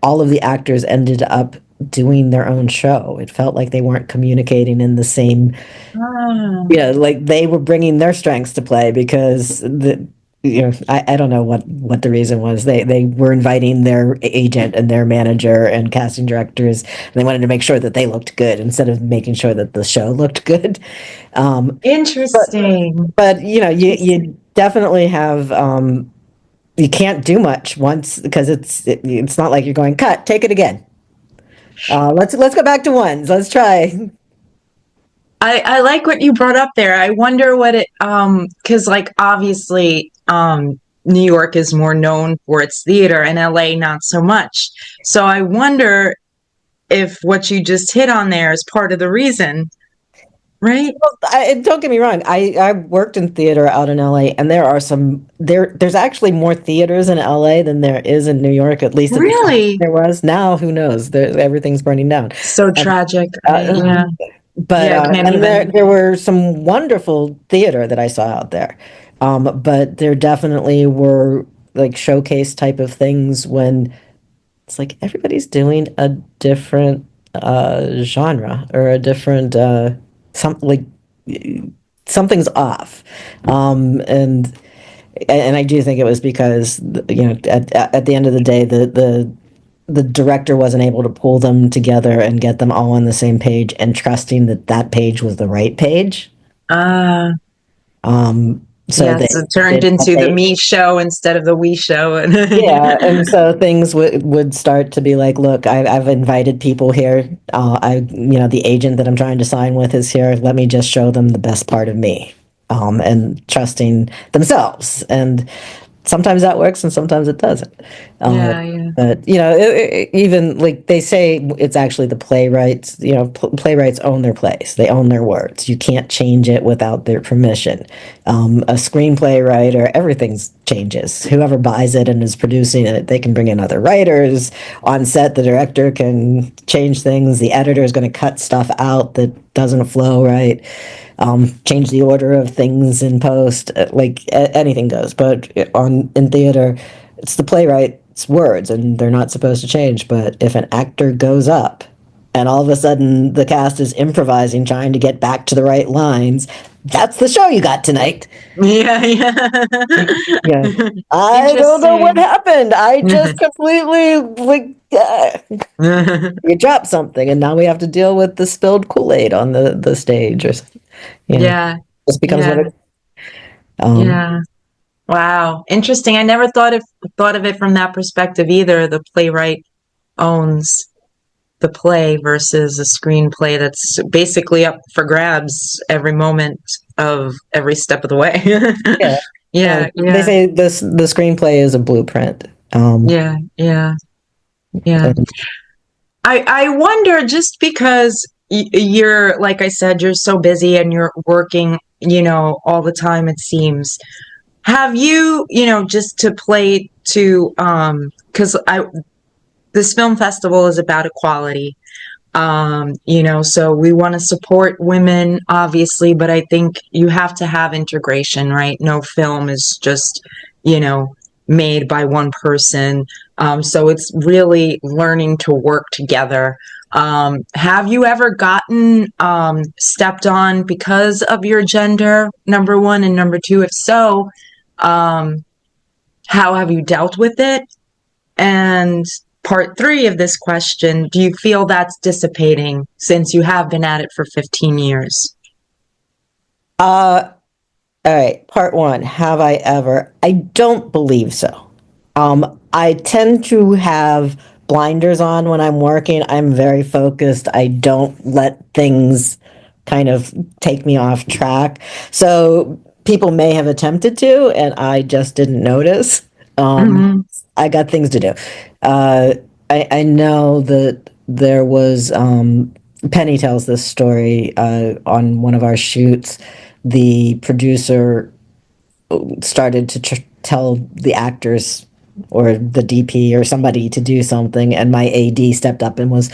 all of the actors ended up doing their own show. It felt like they weren't communicating in the same, like they were bringing their strengths to play because I don't know what the reason was. They were inviting their agent and their manager and casting directors, and they wanted to make sure that they looked good instead of making sure that the show looked good. Interesting. But you definitely have you can't do much once, because it's not like you're going, cut, take it again. Let's go back to ones. Let's try. I like what you brought up there. I wonder what it because like obviously New York is more known for its theater and LA not so much. So I wonder if what you just hit on there is part of the reason, right? Well, don't get me wrong. I worked in theater out in LA, and there's actually more theaters in LA than there is in New York, at least at the time there was. Now, who knows? Everything's burning down. So tragic. Yeah. But and there were some wonderful theater that I saw out there. But there definitely were like showcase type of things when it's like everybody's doing a different genre or a different something's off. And I do think it was because at the end of the day the director wasn't able to pull them together and get them all on the same page and trusting that page was the right page. So it turned into the me show instead of the we show. Yeah, and so things would start to be like, look, I've invited people here. The agent that I'm trying to sign with is here. Let me just show them the best part of me, and trusting themselves. And sometimes that works and sometimes it doesn't. But even like they say, it's actually the playwrights. Playwrights own their plays. They own their words. You can't change it without their permission. A screenplay writer, everything changes. Whoever buys it and is producing it, they can bring in other writers on set. The director can change things. The editor is going to cut stuff out that doesn't flow right. Change the order of things in post, anything goes. But in theater, it's the playwright's words, and they're not supposed to change. But if an actor goes up, and all of a sudden the cast is improvising, trying to get back to the right lines, that's the show you got tonight. Yeah. I don't know what happened. I just completely you dropped something, and now we have to deal with the spilled Kool-Aid on the stage or something. Yeah. Just becomes what it. Yeah. Wow. Interesting. I never thought of it from that perspective either. The playwright owns the play versus a screenplay that's basically up for grabs every moment of every step of the way. Yeah. They say the screenplay is a blueprint. Yeah. I wonder, just because you're, like I said, you're so busy and you're working, all the time, it seems. Have you, just to play to, because this film festival is about equality, so we want to support women, obviously, but I think you have to have integration, right? No film is just, made by one person. So it's really learning to work together. Have you ever gotten stepped on because of your gender, number one, and number two, if so, how have you dealt with it? And part three of this question, do you feel that's dissipating since you have been at it for 15 years? All right. Part one. Have I ever? I don't believe so. I tend to have blinders on when I'm working. I'm very focused. I don't let things kind of take me off track. So people may have attempted to, and I just didn't notice. Mhm. I got things to do. I know that there was, Penny tells this story on one of our shoots. The producer started to tell the actors or the DP or somebody to do something, and my AD stepped up and was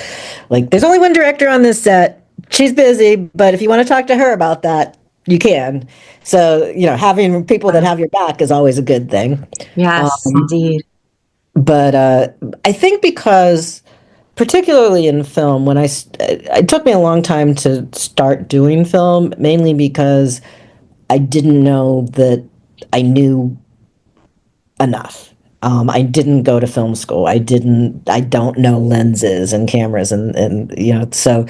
like, "There's only one director on this set. She's busy, but if you want to talk to her about that, you can." So, having people that have your back is always a good thing. Yes, indeed. But I think because, particularly in film, it took me a long time to start doing film, mainly because I didn't know that I knew enough. I didn't go to film school. I don't know lenses and cameras and so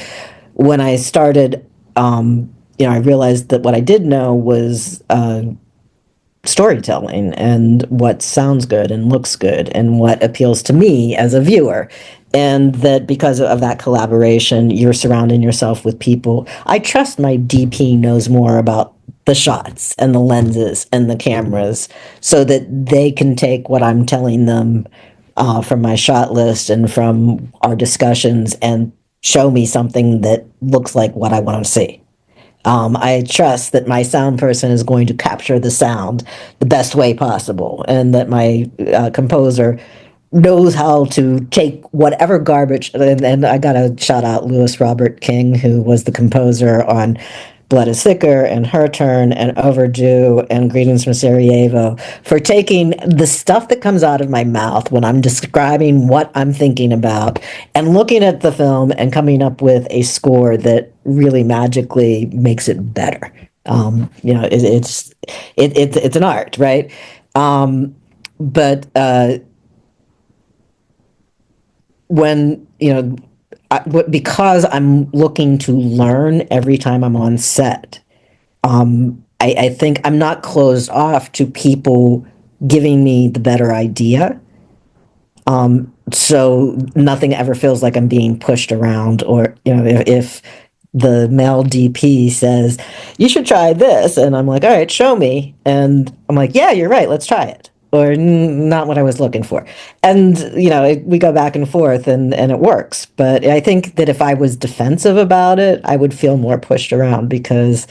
when I started, I realized that what I did know was storytelling and what sounds good and looks good and what appeals to me as a viewer. And that because of that collaboration, you're surrounding yourself with people. I trust my DP knows more about the shots and the lenses and the cameras so that they can take what I'm telling them from my shot list and from our discussions and show me something that looks like what I want to see. I trust that my sound person is going to capture the sound the best way possible, and that my composer knows how to take whatever garbage. And I got to shout out Louis Robert King, who was the composer on Blood Is Thicker and Her Turn and Overdue and Greetings from Sarajevo, for taking the stuff that comes out of my mouth when I'm describing what I'm thinking about and looking at the film and coming up with a score that really magically makes it better. It's an art, right? But when because I'm looking to learn every time I'm on set, I think I'm not closed off to people giving me the better idea. So nothing ever feels like I'm being pushed around, or if the male DP says you should try this, and I'm like, all right, show me, and I'm like, yeah, you're right, let's try it, or not what I was looking for, and we go back and forth, and it works. But I think that if I was defensive about it, I would feel more pushed around because,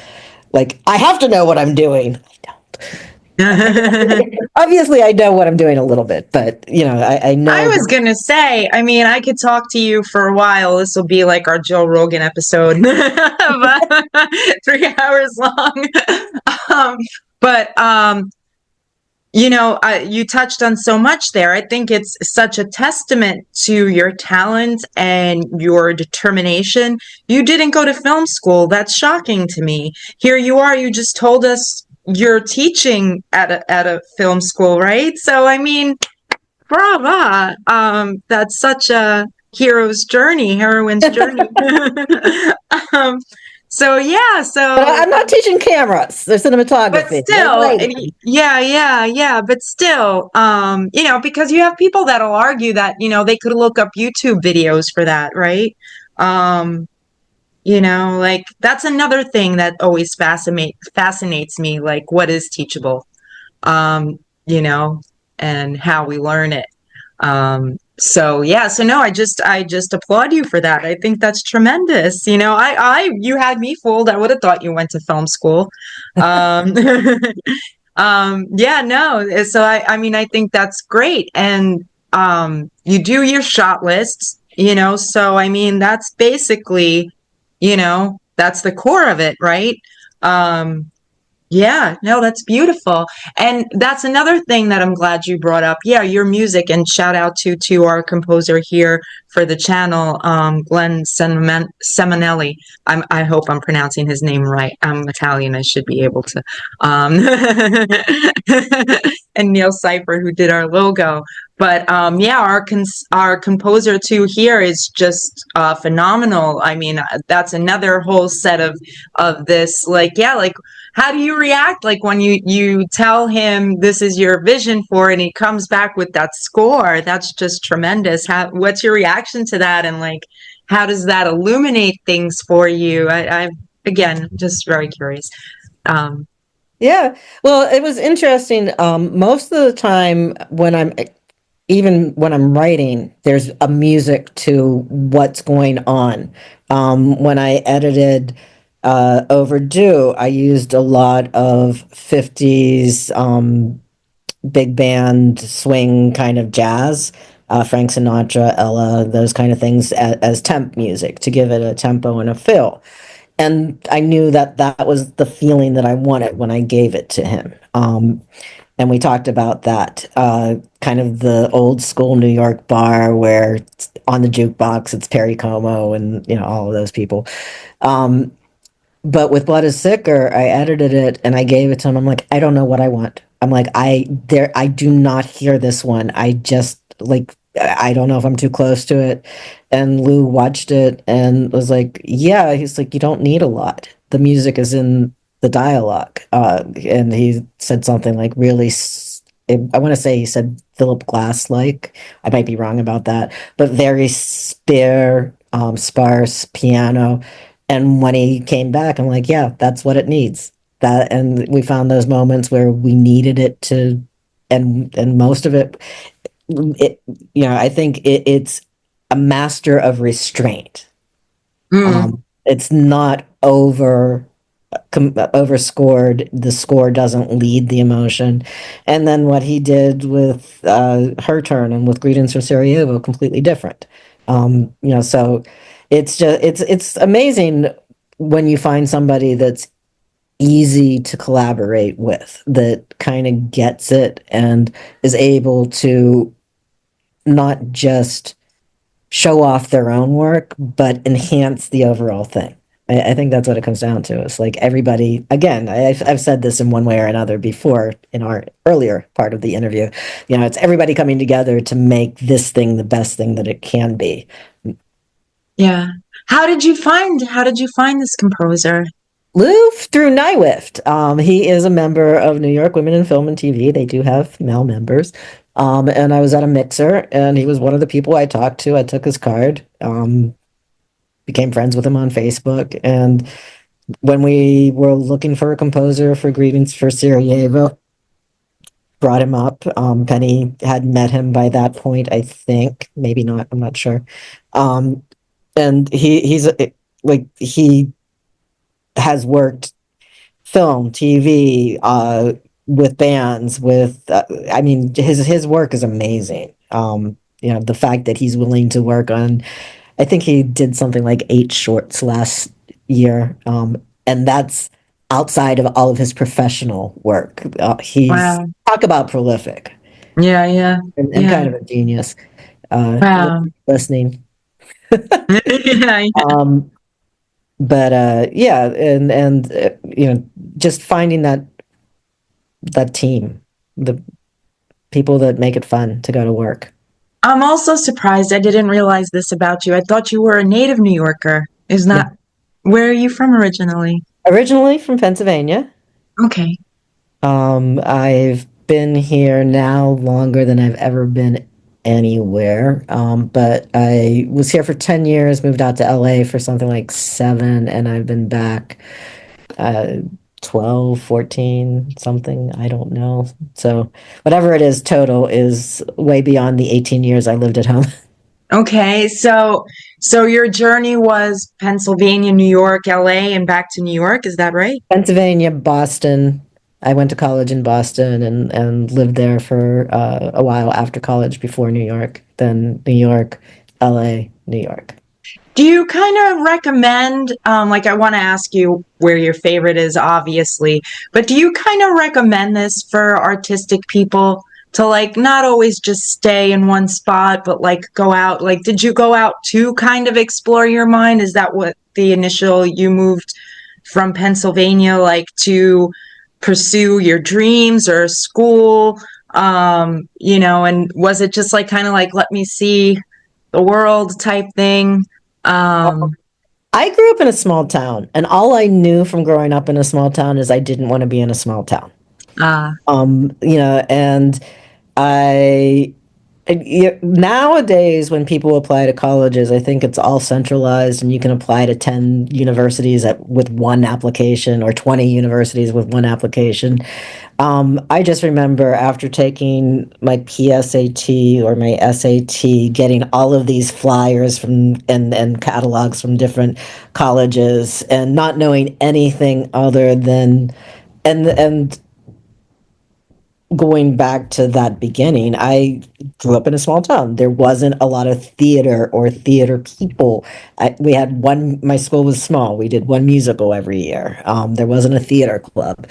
like, I have to know what I'm doing. Obviously, I know what I'm doing a little bit, but I know. I was gonna say, I mean, I could talk to you for a while. This will be like our Joe Rogan episode, 3 hours long. Um, but you touched on so much there. I think it's such a testament to your talent and your determination. You didn't go to film school. That's shocking to me. Here you are. You just told us you're teaching at a film school, right? So, I mean, brava. That's such a heroine's journey. um, so yeah, But I'm not teaching cameras. They're cinematography. But still, yeah. But still, because you have people that'll argue that they could look up YouTube videos for that, right? Like that's another thing that always fascinates me, like what is teachable, and how we learn it. So yeah, so no, I just applaud you for that. I think that's tremendous. You had me fooled. I would have thought you went to film school. Um, yeah, no. So I mean, I think that's great. And you do your shot lists, so I mean, that's basically, that's the core of it, right? Yeah, no, that's beautiful. And that's another thing that I'm glad you brought up. Yeah, your music, and shout out to our composer here for the channel, Glenn Seminelli. I hope I'm pronouncing his name right. I'm Italian, I should be able to. Um, and Neil Cipher, who did our logo. But yeah, our composer too here is just phenomenal. I mean, that's another whole set of this. Like, yeah, like how do you react like when you tell him this is your vision for it and he comes back with that score? That's just tremendous. What's your reaction to that, and like how does that illuminate things for you? I again just very curious. um Yeah. Well, it was interesting. Most of the time even when I'm writing, there's a music to what's going on. When I edited Overdue, I used a lot of 50s big band swing kind of jazz, Frank Sinatra, Ella, those kind of things as temp music to give it a tempo and a feel. And I knew that that was the feeling that I wanted when I gave it to him. And we talked about that, kind of the old school New York bar where on the jukebox it's Perry Como and all of those people. Um, but with Blood Is Thicker, I edited it and I gave it to him. I'm like, I don't know what I want. I'm like, I do not hear this one. I just like I don't know if I'm too close to it. And Lou watched it and was like, yeah, he's like, you don't need a lot. The music is in the dialogue. And he said something like I want to say he said Philip Glass like. I might be wrong about that, but very sparse piano. And when he came back, I'm like, yeah, that's what it needs. That, and we found those moments where we needed it to, and most of it, I think it's a master of restraint. mm, It's not overscored. The score doesn't lead the emotion. And then what he did with Her Turn and with Greetings from Sarajevo, completely different. So it's amazing when you find somebody that's easy to collaborate with, that kind of gets it and is able to not just show off their own work, but enhance the overall thing. I think that's what it comes down to. It's like everybody, again, I've said this in one way or another before in our earlier part of the interview. It's everybody coming together to make this thing the best thing that it can be. yeah, how did you find this composer? Lou through HVIFF. He is a member of New York Women in Film and TV. They do have male members. And I was at a mixer, and he was one of the people I talked to. I took his card, became friends with him on Facebook, and when we were looking for a composer for Greetings for Sarajevo, brought him up. Penny had met him by that point, I think, maybe not. I'm not sure. And he has worked film, TV, with bands, I mean, his work is amazing. The fact that he's willing to work on, I think he did something like 8 shorts last year, and that's outside of all of his professional work. He's Wow. talk about prolific Yeah, yeah, and yeah. kind of a genius. Wow. Listening. Yeah, yeah. Um, but yeah, and just finding that team, the people that make it fun to go to work. I'm also surprised. I didn't realize this about you. I thought you were a native New Yorker. Is Yeah. that where are you from originally? Originally from Pennsylvania. Okay. I've been here now longer than I've ever been anywhere. But I was here for 10 years, moved out to LA for something like 7, and I've been back uh 12, 14, something, I don't know. So whatever it is total is way beyond the 18 years I lived at home. Okay. So your journey was Pennsylvania, New York, LA, and back to New York. Is that right? Pennsylvania, Boston. I went to college in Boston and lived there for a while after college before New York, then New York, LA, New York. Do you kind of recommend, like, I want to ask you where your favorite is, obviously, but do you kind of recommend this for artistic people to, like, not always just stay in one spot, but like go out? Like, did you go out to kind of explore your mind? Is that what the initial you moved from Pennsylvania, like, to pursue your dreams or school? And was it just like kind of like, let me see the world type thing? Um, I grew up in a small town, and all I knew from growing up in a small town is I didn't want to be in a small town. uh, And I nowadays when people apply to colleges, I think it's all centralized, and you can apply to 10 universities with one application or 20 universities with one application. I just remember after taking my PSAT or my SAT, getting all of these flyers from and catalogs from different colleges, and not knowing anything other than and going back to that beginning, I grew up in a small town. There wasn't a lot of theater or theater people. We had one, my school was small. We did one musical every year. There wasn't a theater club,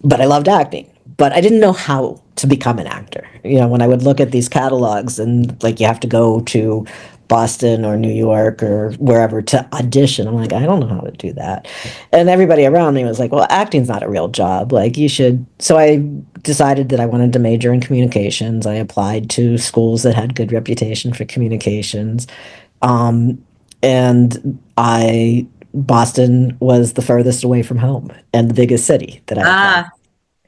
but I loved acting. But I didn't know how to become an actor. When I would look at these catalogs and like you have to go to Boston or New York or wherever to audition, I'm like, I don't know how to do that. And everybody around me was like, well, acting's not a real job. Like you should. So I decided that I wanted to major in communications. I applied to schools that had good reputation for communications. And Boston was the furthest away from home and the biggest city that I applied. ah,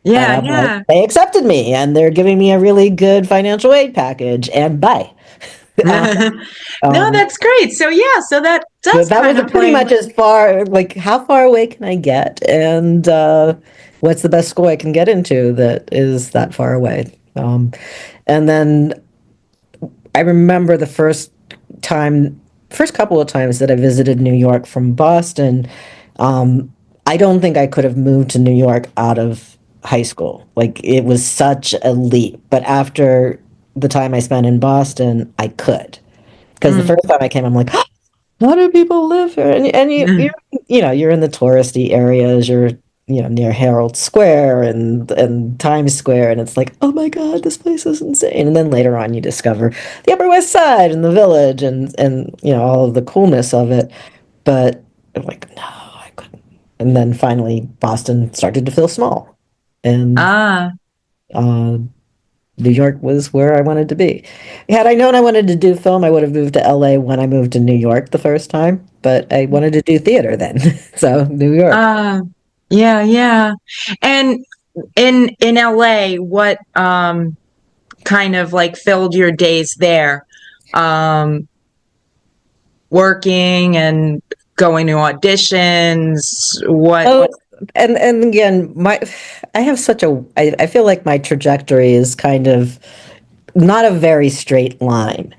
yeah, But yeah. they accepted me, and they're giving me a really good financial aid package, and bye. Uh, No, um, that's great. So yeah, so that so does that kind was of pretty play. much as far, like, how far away can I get, and what's the best school I can get into that is that far away. And then I remember the first couple of times that I visited New York from Boston. Um, I don't think I could have moved to New York out of high school. Like it was such a leap. But after the time I spent in Boston, I could. Because the Mm. first time I came, I'm like, how do people live here? And you're in the touristy areas. You're near Herald Square and Times Square, and it's like, oh my God, this place is insane. And then later on, you discover the Upper West Side and the Village and all of the coolness of it. But I'm like, no, I couldn't. And then finally, Boston started to feel small, and Ah, uh, New York was where I wanted to be. Had I known I wanted to do film, I would have moved to LA when I moved to New York the first time, but I wanted to do theater then. So, New York. ah, yeah, yeah. And in LA, what kind of like filled your days there? Um, Working and going to auditions, what? Oh, and again, I have such I feel like my trajectory is kind of not a very straight line.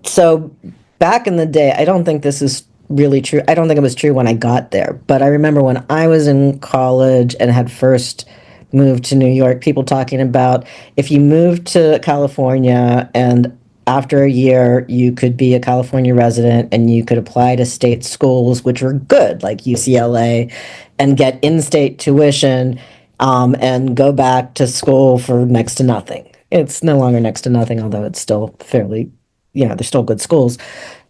So back in the day, I don't think this is really true. I don't think it was true when I got there, but I remember when I was in college and had first moved to New York, people talking about if you moved to California and after a year you could be a California resident and you could apply to state schools, which were good, like UCLA, and get in-state tuition, and go back to school for next to nothing. It's no longer next to nothing, although it's still fairly, they're still good schools.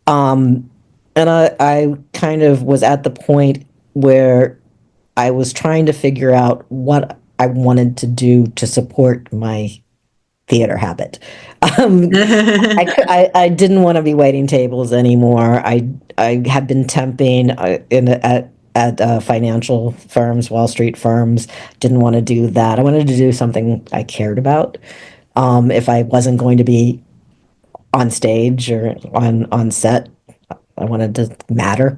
Um, and I kind of was at the point where I was trying to figure out what I wanted to do to support my theater habit. Um, I didn't want to be waiting tables anymore. I had been temping at financial firms, Wall Street firms. Didn't want to do that. I wanted to do something I cared about. If I wasn't going to be on stage or on set, I wanted to matter.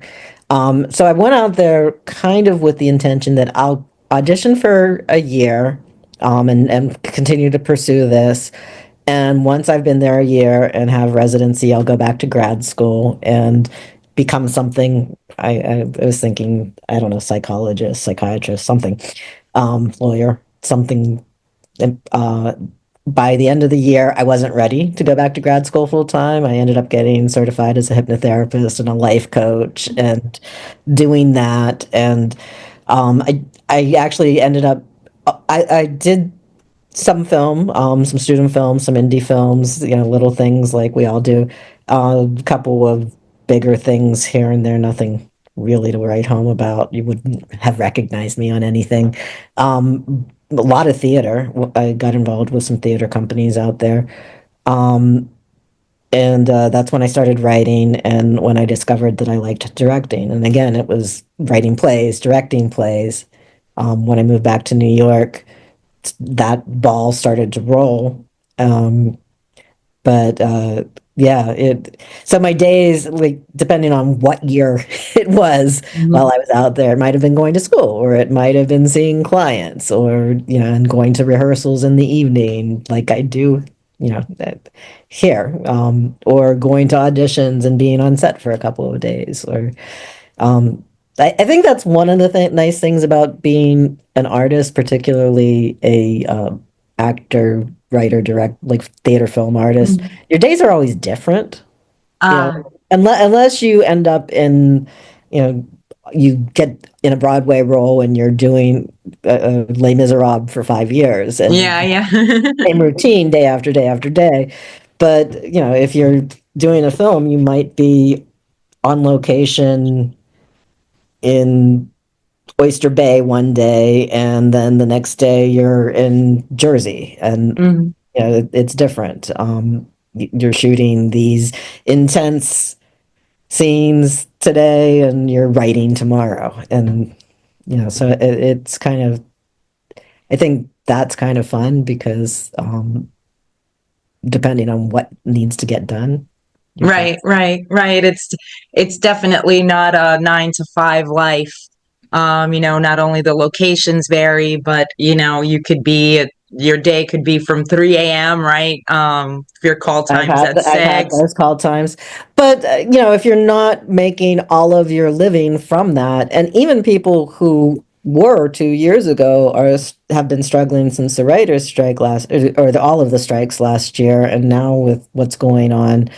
So I went out there kind of with the intention that I'll audition for a year, and continue to pursue this. And once I've been there a year and have residency, I'll go back to grad school and become something. I was thinking, I don't know, psychologist, psychiatrist, something, lawyer, something, uh, by the end of the year, I wasn't ready to go back to grad school full time. I ended up getting certified as a hypnotherapist and a life coach and doing that. And I actually ended up, I did some film, some student films, some indie films, little things like we all do. A couple of bigger things here and there, nothing really to write home about. You wouldn't have recognized me on anything. A lot of theater. I got involved with some theater companies out there. Um, and that's when I started writing and when I discovered that I liked directing. And again, it was writing plays, directing plays. When I moved back to New York, that ball started to roll. But yeah, so my days, like depending on what year it was while I was out there, it might have been going to school, or it might have been seeing clients, or and going to rehearsals in the evening, like I do, here, or going to auditions and being on set for a couple of days, or I think that's one of the nice things about being an artist, particularly a actor, writer, direct, like theater film artist. Your days are always different, unless you end up in, you get in a Broadway role and you're doing Les Miserables for 5 years and yeah. same routine day after day after day. But if you're doing a film, you might be on location in Oyster Bay one day, and then the next day you're in Jersey, and it's different. You're shooting these intense scenes today, and you're writing tomorrow, and so it's kind of. I think that's kind of fun because depending on what needs to get done. Right. It's definitely not a 9 to 5 life. Not only the locations vary, but you could be your day could be from 3 a.m. right? If your call time's at 6. I've had those call times, but if you're not making all of your living from that, and even people who were 2 years ago have been struggling since the writers' strike all of the strikes last year, and now with what's going on.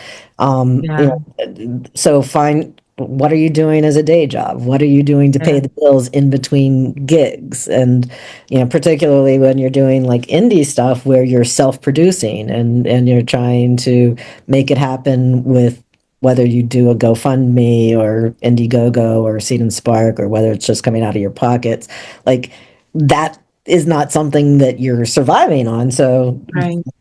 So find what are you doing as a day job? What are you doing to pay the bills in between gigs? And particularly when you're doing like indie stuff where you're self-producing and you're trying to make it happen with whether you do a GoFundMe or Indiegogo or Seed and Spark, or whether it's just coming out of your pockets, like that is not something that you're surviving on. So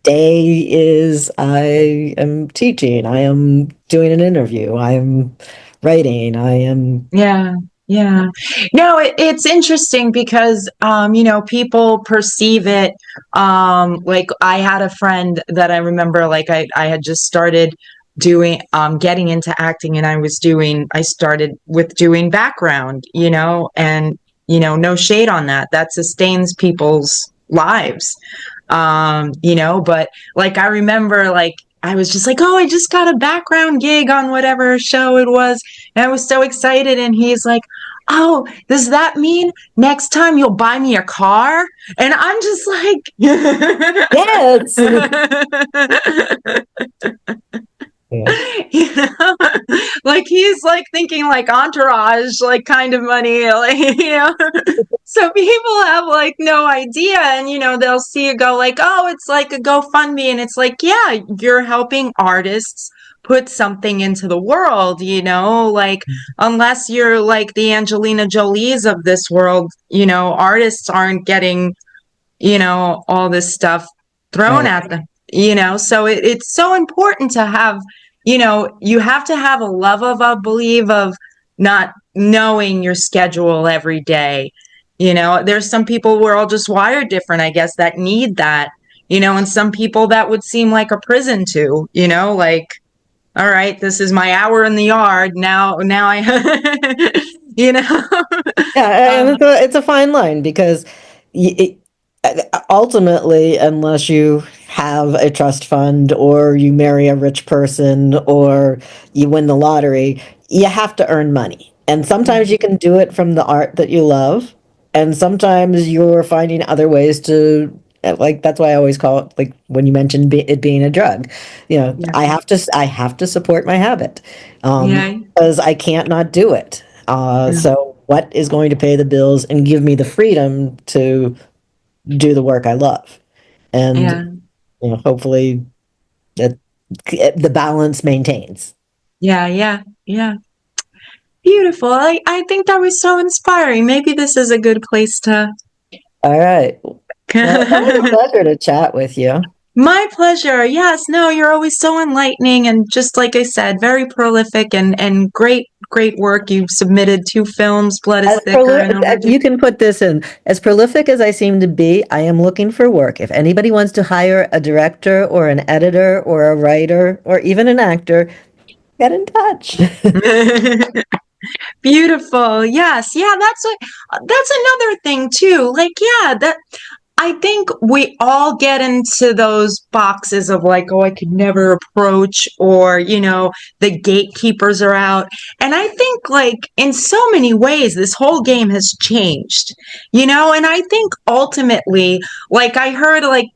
day is I am teaching, I am doing an interview, I am writing, I am. Yeah. No, it's interesting because, people perceive it. Like I had a friend that I remember, like I had just started getting into acting, and I started with doing background, and, no shade on that. That sustains people's lives. But like, I remember, like, I was just like, oh, I just got a background gig on whatever show it was. And I was so excited. And he's like, oh, does that mean next time you'll buy me a car? And I'm just like, yes. Like he's like thinking like Entourage, like kind of money, like, So people have like no idea, and they'll see it go like, oh, it's like a GoFundMe, and it's like, yeah, you're helping artists put something into the world, like unless you're like the Angelina Jolies of this world, artists aren't getting, all this stuff thrown at them, so it's so important to have, you have to have a love of, I believe, of not knowing your schedule every day. There's some people we're all just wired different, I guess, that need that, and some people that would seem like a prison to, like, all right, this is my hour in the yard. Now I, Yeah, and it's a fine line because ultimately, unless you have a trust fund or you marry a rich person or you win the lottery, you have to earn money. And sometimes you can do it from the art that you love, and sometimes you're finding other ways to Like that's why I always call it, like when you mentioned it being a drug, Yeah. I have to support my habit, Yeah. because I can't not do it. Yeah. So what is going to pay the bills and give me the freedom to do the work I love? And Yeah. hopefully that the balance maintains. Yeah. Yeah. Yeah. Beautiful. I think that was so inspiring. Maybe this is a good place to. All right. Well, it's always a pleasure to chat with you. My pleasure. Yes. No, you're always so enlightening and just like I said, very prolific and great work. You've submitted 2 films, Blood is Thicker and Overdue. You can put this in, as prolific as I seem to be, I am looking for work. If anybody wants to hire a director or an editor or a writer or even an actor, get in touch. Beautiful. Yes. Yeah, that's another thing too. Like, yeah, that I think we all get into those boxes of like, oh, I could never approach, or, the gatekeepers are out. And I think, like, in so many ways, this whole game has changed, and I think ultimately, like, I heard, like,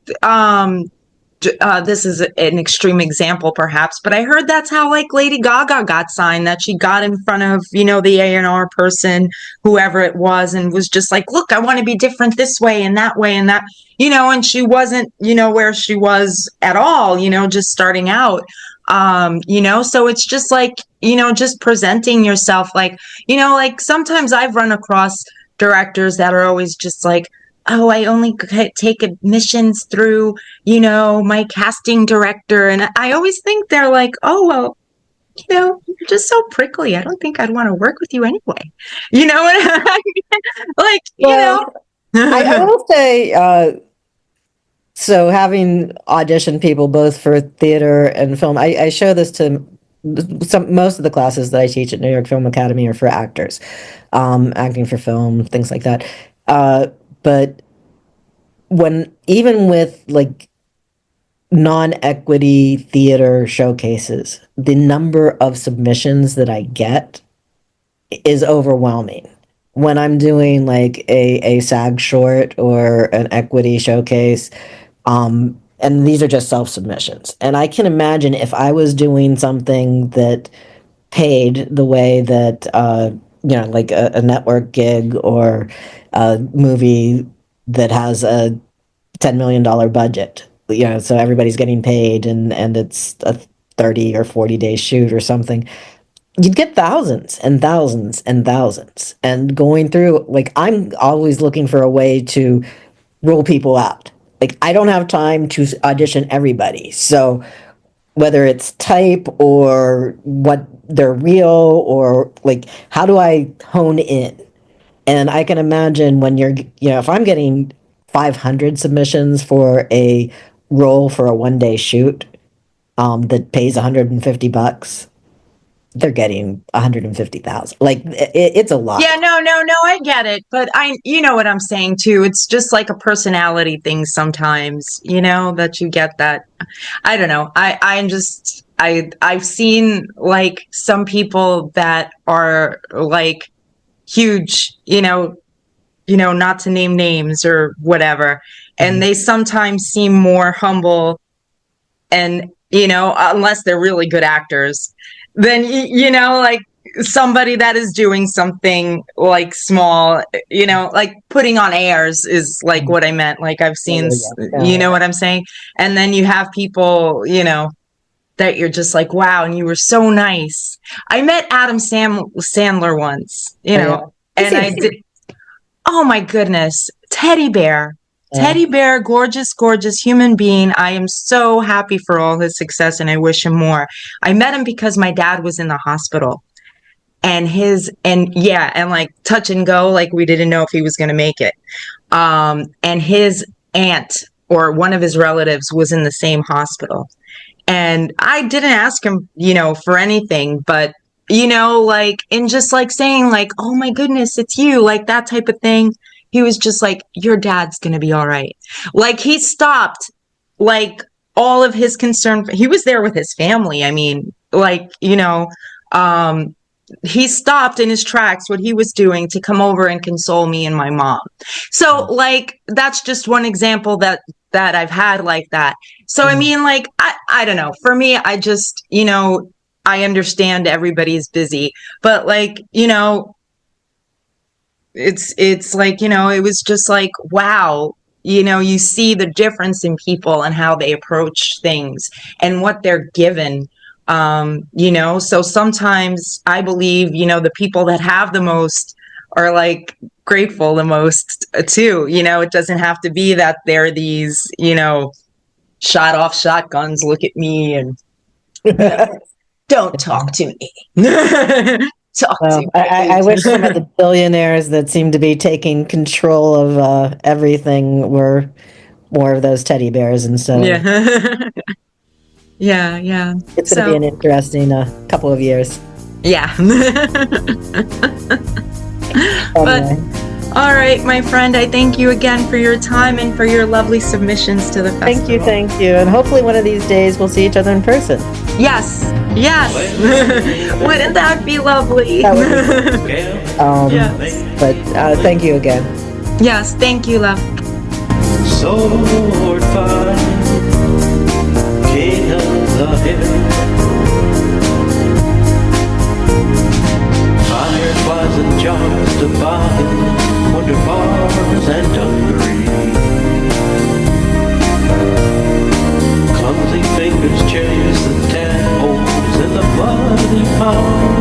this is an extreme example perhaps, but I heard that's how like Lady Gaga got signed, that she got in front of, the A&R person, whoever it was, and was just like, look, I want to be different this way and that way and that, and she wasn't, where she was at all, just starting out. So it's just like, just presenting yourself like, like sometimes I've run across directors that are always just like, oh, I only take admissions through, my casting director. And I always think they're like, oh, well, you're just so prickly. I don't think I'd want to work with you anyway. You know what I mean? Like, Well, I will say, so having auditioned people both for theater and film, I show this to most of the classes that I teach at New York Film Academy are for actors, acting for film, things like that. But even with like non-equity theater showcases, the number of submissions that I get is overwhelming. When I'm doing like a SAG short or an equity showcase, and these are just self-submissions. And I can imagine if I was doing something that paid the way that, like a network gig or a movie that has a $10 million budget, so everybody's getting paid and it's a 30 or 40-day shoot or something, you'd get thousands and thousands and thousands. And going through, like, I'm always looking for a way to rule people out. Like, I don't have time to audition everybody. So whether it's type or what they're real, or like, how do I hone in? And I can imagine when if I'm getting 500 submissions for a role for a 1-day shoot, that pays $150, they're getting 150,000. Like it's a lot. Yeah, no, I get it. But you know what I'm saying too. It's just like a personality thing sometimes, that you get that. I don't know. I've seen like some people that are like huge, not to name names or whatever. And they sometimes seem more humble and, unless they're really good actors, then, like somebody that is doing something like small, like putting on airs is like what I meant. Like I've seen, you know what I'm saying? And then you have people, that you're just like, wow, and you were so nice. I met Adam Sandler once, and I did. Oh my goodness, teddy bear. Teddy bear, gorgeous, gorgeous human being. I am so happy for all his success and I wish him more. I met him because my dad was in the hospital and like touch and go, like we didn't know if he was going to make it. And his aunt or one of his relatives was in the same hospital. And I didn't ask him, for anything, but, like, in just like saying like, oh my goodness, it's you, like that type of thing. He was just like, your dad's going to be all right. Like he stopped like all of his concern. He was there with his family. I mean, like, he stopped in his tracks what he was doing to come over and console me and my mom. So like, that's just one example that that I've had like that. So, I mean, like, I don't know. For me, I just, I understand everybody's busy, but like, it's like, it was just like, wow, you see the difference in people and how they approach things and what they're given. So sometimes I believe, the people that have the most are like grateful the most too. It doesn't have to be that they're these, shot off shotguns, look at me and don't talk to me. Talk to me. I wish some of the billionaires that seem to be taking control of everything were more of those teddy bears instead of. Yeah. It's going to be an interesting couple of years. Yeah. But all right, my friend, I thank you again for your time and for your lovely submissions to the festival. Thank you. And hopefully one of these days we'll see each other in person. Yes. Wouldn't that be lovely? That would be Yes. But thank you again. Yes, thank you, love. Sword fight, king of the hill. Fireflies and jars divine, wonder bars and dungaree. Clumsy fingers chase the tadpoles in the muddy pond.